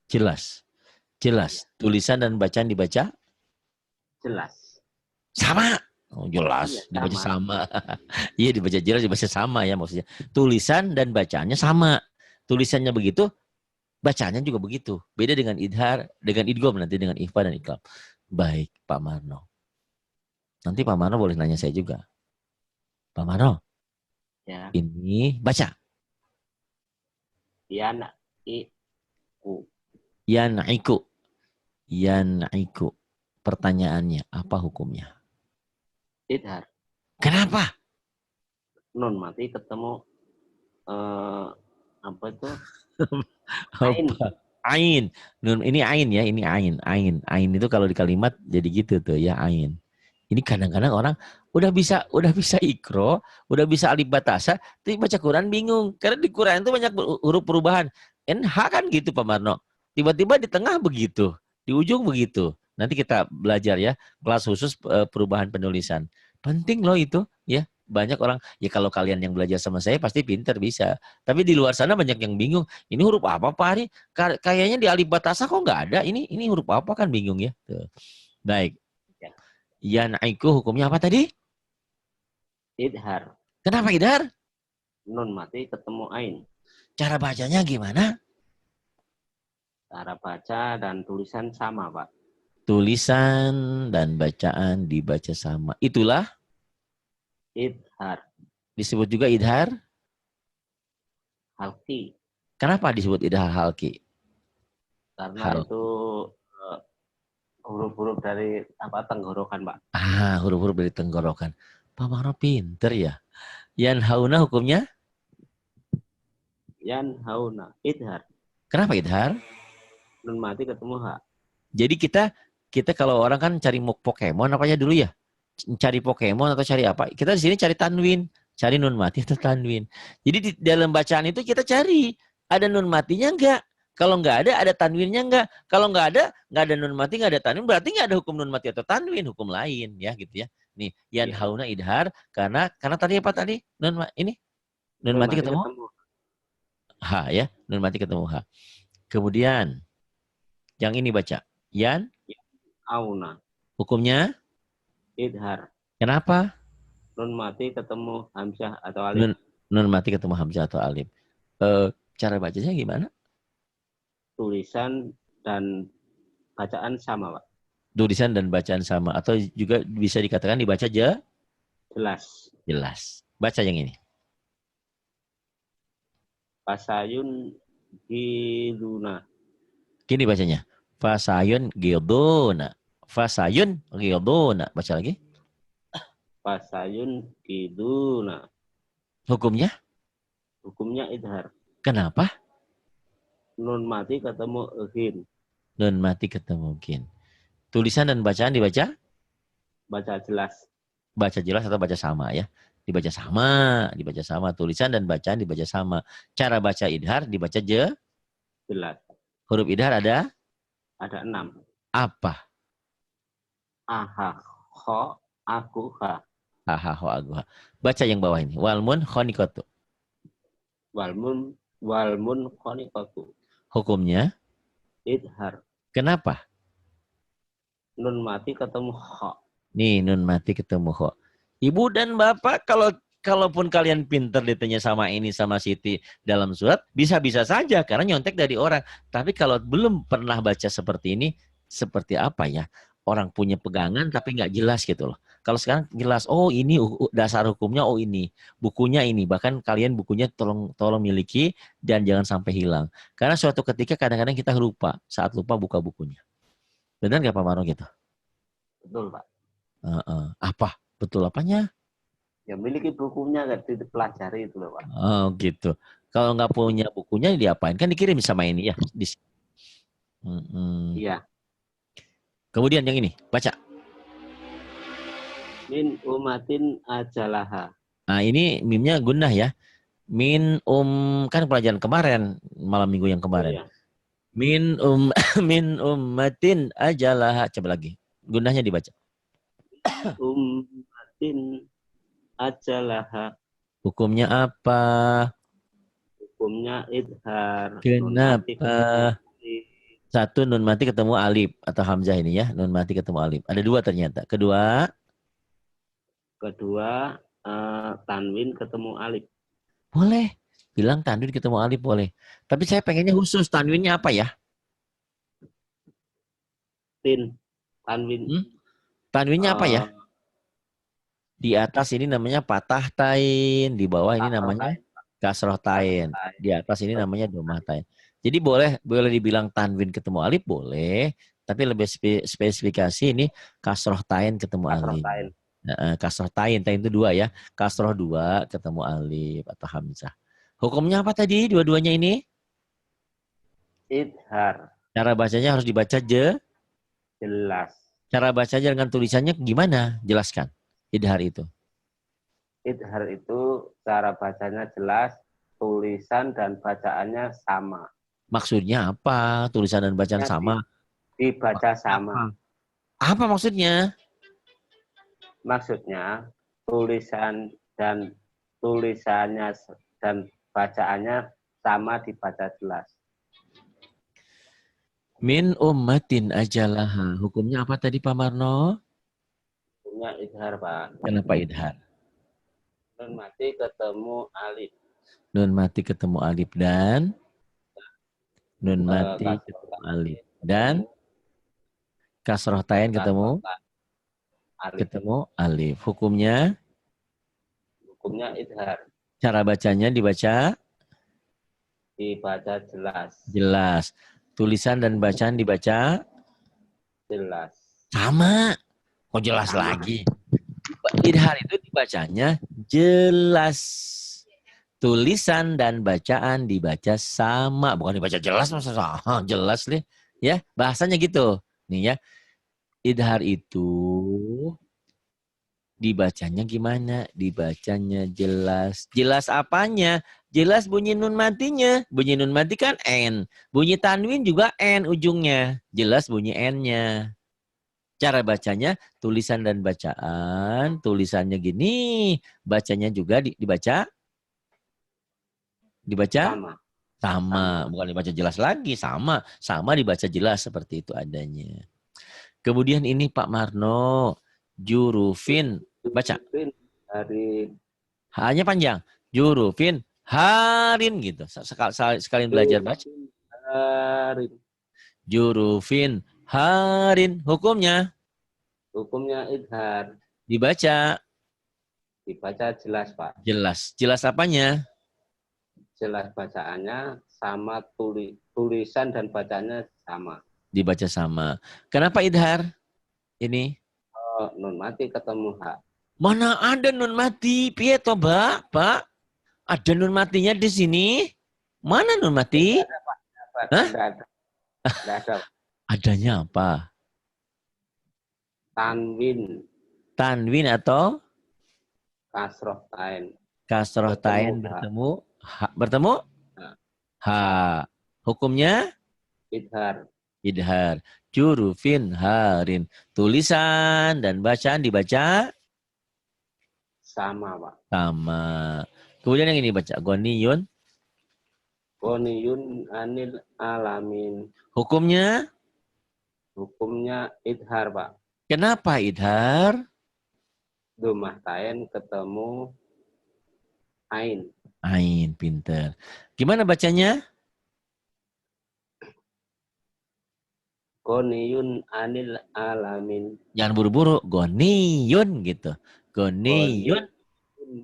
Jelas. Jelas. Tulisan dan bacaan dibaca Jelas. sama. Oh, jelas. Iya, Dibaca sama. Iya, dibaca jelas, dibaca sama ya maksudnya. Tulisan dan bacaannya sama. Tulisannya begitu, bacaannya juga begitu. Beda dengan idhar, dengan idgham nanti dengan ikhfa dan iqlab. Baik, Pak Marno. Nanti Pak Marno boleh nanya saya juga. Pak Marno, Ya. ini baca. Yana iku. Yan'iku. Yan'iku. Pertanyaannya, apa hukumnya? Idhar. Kenapa? Nun mati ketemu apa itu? Ain. Apa? Ain. Nun, ini ain ya, ini ain. Ain. Ain itu kalau di kalimat jadi gitu tuh ya, ain. Ini kadang-kadang orang udah bisa ikro, udah bisa alif batasa, tapi baca Quran bingung. Karena di Quran itu banyak huruf perubahan. NH kan gitu Pak Marno. Tiba-tiba di tengah begitu, di ujung begitu. Nanti kita belajar ya, kelas khusus perubahan penulisan. Penting loh itu ya. Banyak orang, ya kalau kalian yang belajar sama saya pasti pinter bisa. Tapi di luar sana banyak yang bingung. Ini huruf apa Pak Ari? Kayaknya di alif batasa kok nggak ada. Ini huruf apa kan bingung ya. Tuh. Baik. Yan'iku hukumnya apa tadi? Idhar. Kenapa idhar? Nun mati ketemu ain. Cara bacanya gimana? Cara baca dan tulisan sama, Pak. Tulisan dan bacaan dibaca sama. Itulah Idhar. disebut juga idhar. Halki. Kenapa disebut idhar halki? Karena itu huruf-huruf dari tenggorokan, Pak. Huruf-huruf dari tenggorokan. Pak Marno pinter ya. Yan hauna hukumnya? Yan hauna. Idhar. Kenapa idhar? Nun mati ketemu ha. Jadi kita kalau orang kan cari Pokemon apa aja dulu ya? Cari Pokemon atau cari apa? Kita di sini cari tanwin, cari nun mati atau tanwin. Jadi di dalam bacaan itu kita cari ada nun matinya enggak? Kalau enggak ada tanwinnya enggak? Kalau enggak ada nun mati, enggak ada tanwin, berarti enggak ada hukum nun mati atau tanwin, hukum lain ya gitu ya. Nih, yan hauna idhar karena tadi apa tadi? Nun mati ketemu ha ya, nun mati ketemu ha. Kemudian yang ini baca yan Auna. hukumnya Idhar. kenapa? Nun mati ketemu hamzah atau alif. Nun mati ketemu hamzah atau alif. Cara bacanya gimana? Tulisan dan bacaan sama, Pak. Tulisan dan bacaan sama atau juga bisa dikatakan dibaca Jelas. jelas. Baca yang ini. Pasayun giluna. Gini bacanya. Fasayun gilduna. Fasayun gilduna. Baca lagi. Pasayun giluna. Hukumnya? Hukumnya idhar. Kenapa? Nun mati ketemu egin. Nun mati ketemu gin. Tulisan dan bacaan dibaca? Baca jelas. Baca jelas atau baca sama ya? Dibaca sama. Tulisan dan bacaan dibaca sama. Cara baca idhar dibaca Jelas. huruf idhar ada? Ada 6. Apa? Aha, kho, aku, ha. Ha. Baca yang bawah ini. Walmun khonikotu. Walmun khoniqatu. Hukumnya? Idhar. Kenapa? Nun mati ketemu kho. Nih nun mati ketemu kho. Ibu dan bapak kalaupun kalian pinter ditanya sama ini sama Siti dalam surat, bisa-bisa saja karena nyontek dari orang. Tapi kalau belum pernah baca seperti ini, seperti apa ya? Orang punya pegangan tapi nggak jelas gitu loh. Kalau sekarang jelas, oh ini dasar hukumnya, oh ini. Bukunya ini. Bahkan kalian bukunya tolong miliki dan jangan sampai hilang. Karena suatu ketika kadang-kadang kita lupa. Saat lupa buka bukunya. Benar nggak Pak Maro gitu? Betul, Pak. Apa? Betul apanya? Yang miliki bukunya nggak dipelajari itu loh, Pak. Oh gitu. Kalau nggak punya bukunya diapain? Kan dikirim sama ini ya. Iya. Kemudian yang ini, baca. Min umatin ajalaha. Nah ini mimnya gunnah ya. Kan pelajaran kemarin, malam minggu yang kemarin. Iya. Min ummatin ajalah. Coba lagi. Gunnahnya dibaca. Ummatin ajalaha. Hukumnya apa? Hukumnya idhar. Kenapa? Satu nun mati ketemu alif atau hamzah ini ya. Nun mati ketemu alif. Ada 2 ternyata. Kedua Tanwin ketemu alif. boleh. Bilang tanwin ketemu alif boleh. Tapi saya pengennya khusus. Tanwinnya apa ya? Tanwin. Tanwinnya apa ya? Di atas ini namanya patah tain, di bawah ini namanya kasroh tain. Di atas ini namanya domah tain. Jadi boleh dibilang tanwin ketemu alif boleh, tapi lebih spesifikasi ini kasroh tain ketemu alif. Kasroh tain itu 2 ya. Kasroh 2 ketemu alif atau hamzah. Hukumnya apa tadi dua-duanya ini? Idhar. Cara bacanya harus dibaca Jelas. Cara bacanya dengan tulisannya gimana? Jelaskan. Idhar itu. Idhar itu cara bacanya jelas, tulisan dan bacaannya sama. Maksudnya apa? Tulisan dan bacaan sama? Dibaca sama. Apa maksudnya? Maksudnya tulisannya dan bacaannya sama dibaca jelas. Min ummatin ajalaha. Hukumnya apa tadi Pak Marno? Hukumnya idhar, Pak. Kenapa idhar? Nun mati ketemu alif. Nun mati ketemu alif dan nun mati Kasroh alif. Dan kasroh tain ketemu alif. alif. Hukumnya Hukumnya idhar. cara bacanya dibaca Jelas. jelas. Tulisan dan bacaan dibaca Jelas. sama. Kok jelas Sama. lagi? Idhar itu dibacanya jelas. Tulisan dan bacaan dibaca sama. Bukan dibaca jelas, maksudnya jelas nih. Ya, bahasanya gitu. Nih ya. Idhar itu dibacanya gimana? Dibacanya jelas. Jelas apanya? Jelas bunyi nun matinya. Bunyi nun mati kan N. Bunyi tanwin juga N ujungnya. Jelas bunyi N-nya. Cara bacanya tulisan dan bacaan. Tulisannya gini. Bacanya juga dibaca Sama. sama. Bukan dibaca jelas lagi. Sama dibaca jelas seperti itu adanya. Kemudian ini Pak Marno. Jurufin. Baca. Dari Hanya panjang. Jurufin harin gitu. Sekalian belajar baca. harin. Jurufin harin. Hukumnya Hukumnya idhar. dibaca Dibaca jelas, Pak. jelas. Jelas apanya? Jelas bacaannya sama, tulisan dan bacanya sama. Dibaca sama. Kenapa idhar? Ini. Nun mati ketemu H. Mana ada nun mati? Piye toh, Pak? Ada nun matinya di sini? Mana nun mati? Hah? Tidak ada. Adanya apa? Tanwin, Tanwin atau kasroh tain. kasroh tain Bertemu, bertemu? Ha. Ha. Hukumnya? Idhar. Idhar. Jurufin harin. Tulisan dan bacaan dibaca Sama, Pak. sama. Kemudian yang ini baca goniyun. Koniyun anil alamin. Hukumnya? Hukumnya idhar, Pak. Kenapa idhar? Domah tain ketemu ain. Ain, pinter. Gimana bacanya? Koniyun anil alamin. Jangan buru-buru. Goniyun gitu. Goniyun.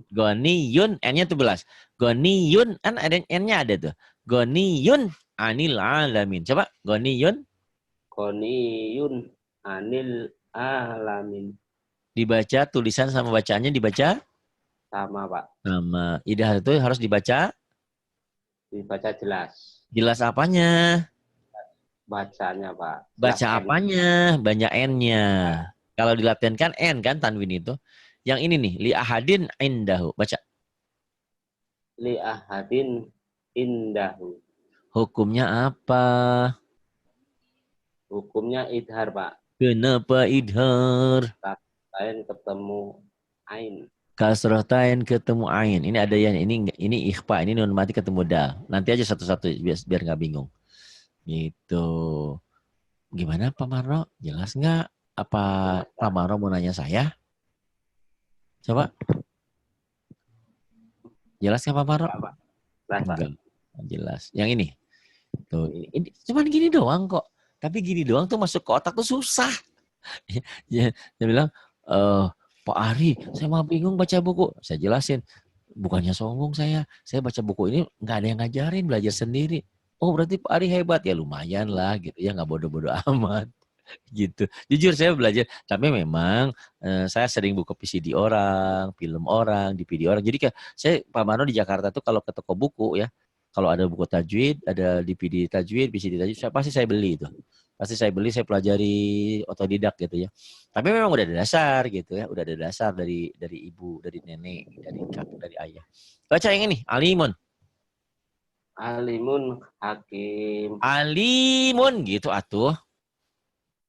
Goniyun. N-nya tuh belas. Goniyun. Kan ada N-nya ada tuh. Goniyun anil alamin. Coba. Goniyun. Koniyun anil alamin. Dibaca tulisan sama bacaannya dibaca Sama, Pak. sama. Idhar itu harus dibaca Dibaca jelas. jelas apanya? Bacanya, Pak. Baca Jelas N. apanya? Banyak N-nya. Kalau dilatenkan N kan tanwin itu. Yang ini nih, li ahadin indahu. Baca. Li ahadin indahu. Hukumnya apa? Hukumnya idhar, Pak. Kenapa idhar? Tain ketemu ain. Kasroh tain ketemu ain. Ini ada yang ini ikhfa, ini nun mati ketemu dal. Nanti aja satu-satu biar nggak bingung. Gitu. Gimana Pak Marno? Jelas nggak? Apa Pak Marno mau nanya saya? Coba. Jelas nggak Pak Marno? Jelas, Pak. Enggak. Jelas. Yang ini. Tuh, ini cuman gini doang kok. Tapi gini doang tuh masuk ke otak tuh susah. Ya, saya bilang, Pak Ari, saya mau bingung baca buku. Saya jelasin. Bukannya sombong saya baca buku ini nggak ada yang ngajarin, belajar sendiri. Oh berarti Pak Ari hebat ya, lumayan lah gitu ya, nggak bodoh-bodoh amat gitu. Jujur saya belajar, tapi memang saya sering buka VCD orang, film orang, DVD orang. Jadi kayak saya Pak Mano di Jakarta tuh kalau ke toko buku ya, kalau ada buku tajwid, ada DVD tajwid, VCD tajwid, pasti saya beli itu. Pasti saya beli, saya pelajari otodidak gitu ya. Tapi memang udah ada dasar gitu ya, udah ada dasar dari ibu, dari nenek, dari kakek, dari ayah. Baca yang ini, alimun. Alimun hakim. Alimun gitu atuh.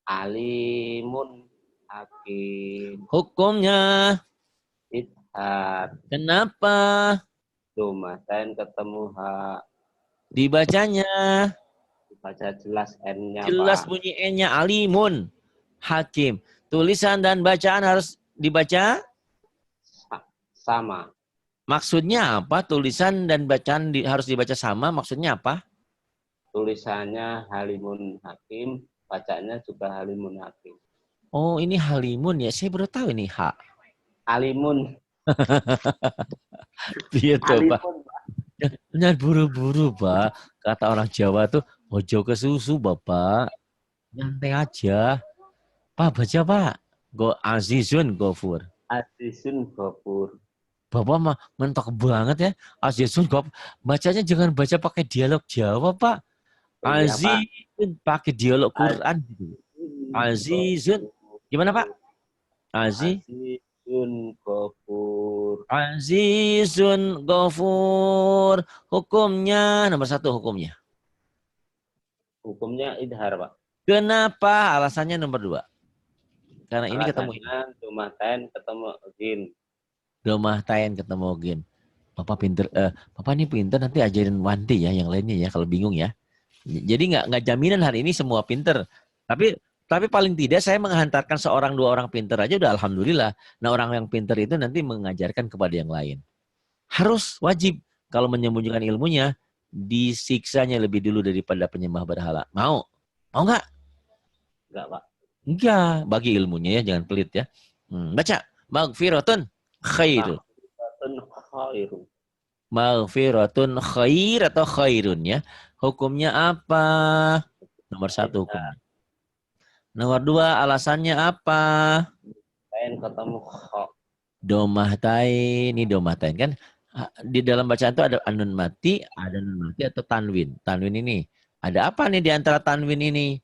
Alimun hakim. Hukumnya Idhar. kenapa Domatain ketemu H. dibacanya Baca jelas N-nya, jelas Pak. bunyi N-nya alimun hakim. Tulisan dan bacaan harus dibaca Sama. maksudnya apa? Tulisan dan bacaan harus dibaca sama maksudnya apa? tulisannya Halimun Hakim, bacanya juga Halimun Hakim. Oh, ini halimun ya. Saya baru tahu ini ha. Alimun, Iya tuh, Pak. Alimun, Pak. Jangan buru-buru, Pak. Kata orang Jawa tuh, ojo ke susu, Bapak. Nyantai aja. Pak, baca, Pak. Go Azizun Gofur. Azizun Ghafur. Bapak mah mentok banget ya. Azizun Gofur. Bacanya jangan baca pakai dialog Jawa, Pak. Oh, iya, Pak. Azizun pakai dialog Quran gitu. Azizun. Gimana, Pak? Azizun Ghafur. Azizun Gofur. Hukumnya, nomor 1 hukumnya. Hukumnya idhar, Pak. Kenapa? Alasannya nomor 2. Karena ini ketemu Alasannya Dumaten ketemu Gin. Domah Tain ketemu Gin. Bapak pinter, Bapak ini pinter, nanti ajarin Wanti ya, yang lainnya ya, kalau bingung ya. Jadi nggak jaminan hari ini semua pinter. Tapi paling tidak saya menghantarkan seorang 2 orang pinter aja udah alhamdulillah. Nah, orang yang pinter itu nanti mengajarkan kepada yang lain. Harus wajib kalau menyembunyikan ilmunya disiksanya lebih dulu daripada penyembah berhala. Mau? Mau nggak? Enggak, Pak. Enggak, bagi ilmunya ya, jangan pelit ya. Baca. Maghfiratun khair. Maghfiratun khairu. Maghfiratun khair atau khairun ya. Hukumnya apa? Nomor 1 hukumnya. Nomor 2 alasannya apa? Tain ketemu kho. Domahtain. Ini domahtain kan. Di dalam bacaan itu ada nun mati, ada nun mati atau tanwin. Tanwin ini. Ada apa nih di antara tanwin ini?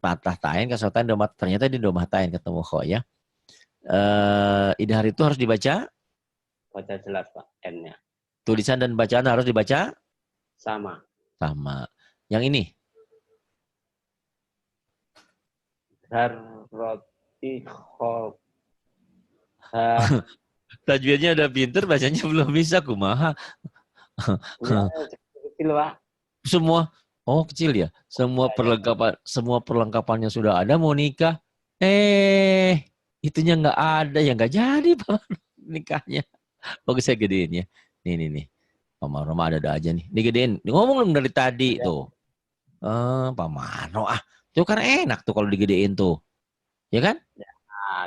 Patah tain, kasrotain, domah. Ternyata di domahtain ketemu kho ya. Idhar itu harus dibaca. Baca jelas, Pak. N-nya. Tulisan dan bacaan harus dibaca Sama. sama. Yang ini. Roti kho. Tajwidnya udah pinter, bacanya belum bisa, kumaha. Kecil, Pak. Semua, oh kecil ya. Semua perlengkapannya sudah ada, mau nikah. Itunya nggak ada, ya nggak jadi Pak nikahnya. Oke, saya gedein ya. Nih. Pak Marno ada aja nih. Digedein. Ngomong dong dari tadi tuh. Pak Marno Itu kan enak tuh kalau digedein tuh. Ya kan?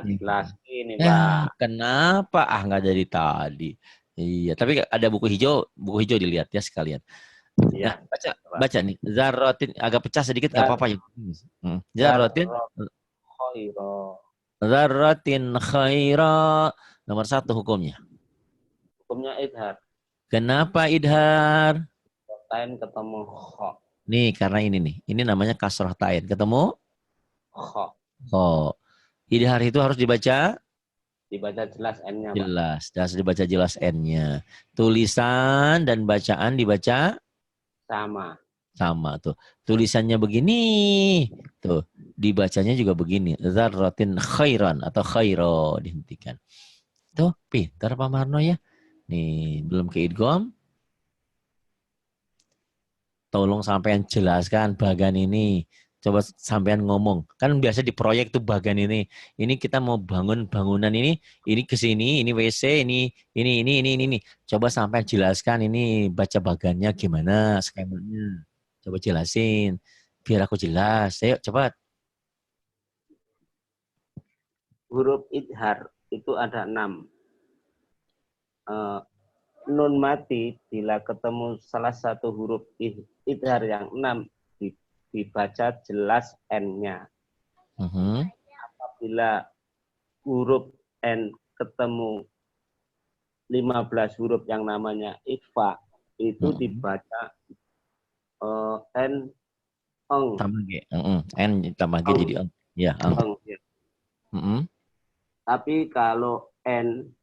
Jelas ini, Ya, Pak. kenapa? Nggak dari tadi. Iya, tapi ada buku hijau dilihat ya sekalian. Iya. Nah, baca nih. Zarrotin agak pecah sedikit nggak apa-apa ya. Zarrotin Khairo. Zarratin khaira. Nomor 1 hukumnya. Hukumnya idhar. Kenapa idhar? Tain ketemu kho. Nih, karena ini nih. Ini namanya kasroh tain. Ketemu? Kho. Oh. Idhar itu harus dibaca? Dibaca jelas N-nya, Pak. Jelas. Harus dibaca jelas N-nya. Tulisan dan bacaan dibaca? Sama tuh. Tulisannya begini. Tuh. Dibacanya juga begini. Zarratin khairan atau khairo. Dihentikan. Tuh, pintar Pak Marno ya. Nih, belum ke idgham. Tolong sampean jelaskan bagan ini. Coba sampean ngomong. Kan biasa di proyek tuh bagan ini. Ini kita mau bangun bangunan ini ke sini, ini WC, ini. Coba sampean jelaskan ini baca bagannya gimana skemanya. Coba jelasin biar aku jelas. Ayo cepat. huruf idhar itu ada 6. Nun mati bila ketemu salah satu huruf idhar yang 6 dibaca jelas N-nya. Apabila huruf N ketemu 15 huruf yang namanya ikhfa itu dibaca N eng. Tambah G. N tambah G jadi eng. Ya, eng. Ya. Tapi kalau N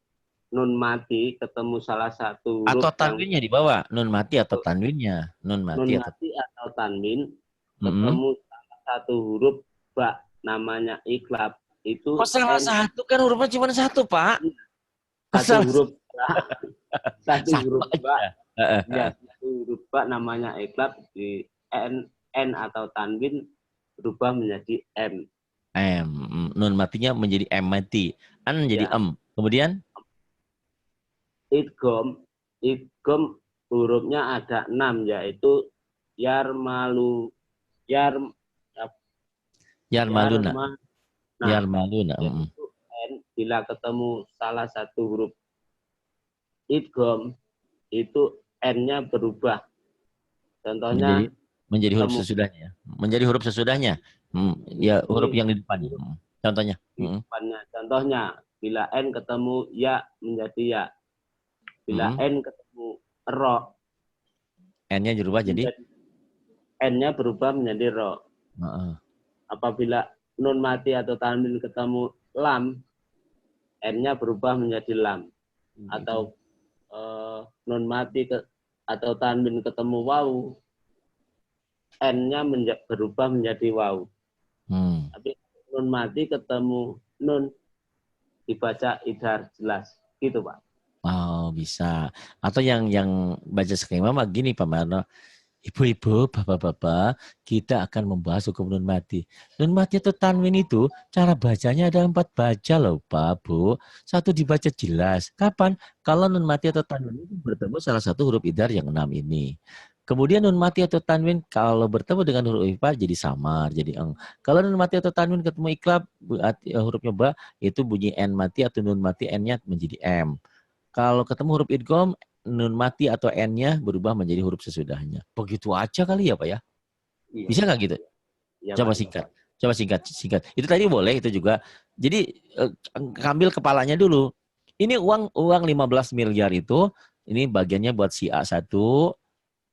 nun mati ketemu salah satu huruf atau tanwinnya di bawah, nun mati atau tanwinnya, nun mati atau tanwin ketemu salah satu huruf ba namanya iklab itu salah satu kan hurufnya cuma 1 Pak. Satu huruf ba ya, satu huruf ba namanya iklab di N atau tanwin berubah menjadi M. Nun matinya menjadi M mati, an jadi Kemudian idgham hurufnya ada 6 yaitu yarmalu yar Yarmaluna. yarma. Nah, Yarmaluna. yaitu n bila ketemu salah satu huruf idgham itu n-nya berubah. Contohnya Menjadi huruf ketemu sesudahnya. Menjadi huruf sesudahnya. Ya, huruf yang di depannya. Contohnya. di depannya. Contohnya bila n ketemu ya menjadi ya. Bila n ketemu ro, N-nya berubah jadi n-nya berubah menjadi ro. Apabila nun mati atau tanwin ketemu lam, n-nya berubah menjadi lam. Atau nun mati atau tanwin ketemu waw, n-nya berubah menjadi waw. Tapi nun mati ketemu nun dibaca idhar jelas, gitu Pak. Oh, bisa. Atau yang baca skema mah gini Pak Marno. Ibu-ibu, bapak-bapak, kita akan membahas hukum nun mati. Nun mati atau tanwin itu, cara bacanya ada 4 baca loh Pak, Bu. 1 dibaca jelas. Kapan? Kalau nun mati atau tanwin itu bertemu salah satu huruf idhar yang 6 ini. Kemudian nun mati atau tanwin kalau bertemu dengan huruf ikhfa jadi samar, jadi eng. Kalau nun mati atau tanwin ketemu iklab, hurufnya ba, itu bunyi n mati atau nun mati n-nya menjadi m. Kalau ketemu huruf idgham, nun mati atau n-nya berubah menjadi huruf sesudahnya. Begitu aja kali ya Pak ya? Iya. Bisa nggak gitu? Ya, Coba Pak. singkat. Coba singkat. Itu tadi boleh itu juga. Jadi ambil kepalanya dulu. Ini uang 15 miliar itu, ini bagiannya buat si A1,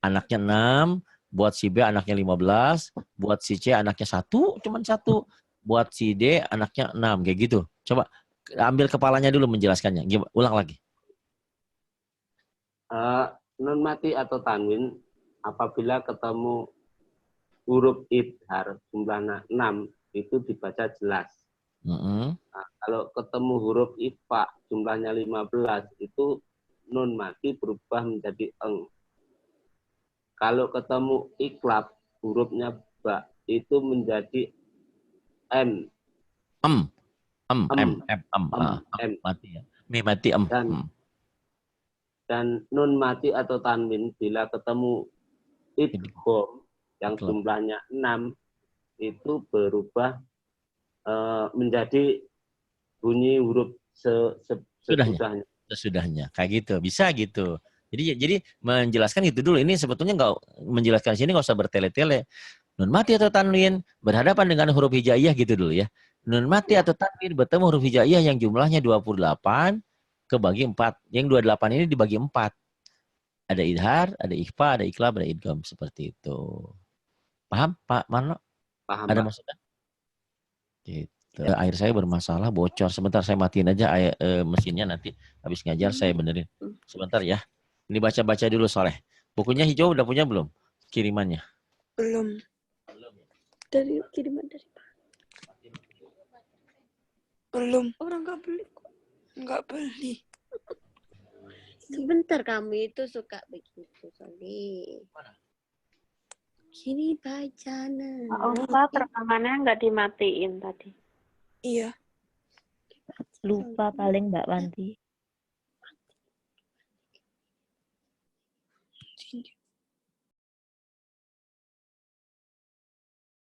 anaknya 6, buat si B anaknya 15, buat si C anaknya 1, cuman 1, buat si D anaknya 6, kayak gitu. Coba ambil kepalanya dulu menjelaskannya. Ulang lagi. Nun mati atau tanwin apabila ketemu huruf idhar jumlahnya 6 itu dibaca jelas. Nah, kalau ketemu huruf ikhfa jumlahnya 15 itu nun mati berubah menjadi eng. Kalau ketemu iklab hurufnya ba itu menjadi m. Mati ya. Mati dan nun mati atau tanwin bila ketemu idgham yang jumlahnya 6 itu berubah menjadi bunyi huruf sesudahnya. Kayak gitu, bisa gitu. Jadi menjelaskan itu dulu. Ini sebetulnya nggak menjelaskan sini nggak usah bertele-tele. Nun mati atau tanwin berhadapan dengan huruf hijaiyah gitu dulu ya. Nun mati atau tanwin bertemu huruf hijaiyah yang jumlahnya 28 kebagi 4. Yang 28 ini dibagi 4. Ada idhar, ada ikhfa, ada iklab, ada idgham seperti itu. Paham Pak Marno? Paham, Ada Pak. maksudnya? Gitu. Air saya bermasalah, bocor. Sebentar saya matiin aja mesinnya, nanti habis ngajar saya benerin. Sebentar ya. Ini baca-baca dulu Soleh. Bukunya hijau udah punya belum? Kirimannya? Belum. Dari kiriman dari Pak. Belum. Orang nggak beli kok. Nggak beli. Sebentar, kami itu suka begitu, Soli. Gini baca Ustaz, rekamannya nggak dimatiin tadi. Iya. Lupa paling Mbak Wanti.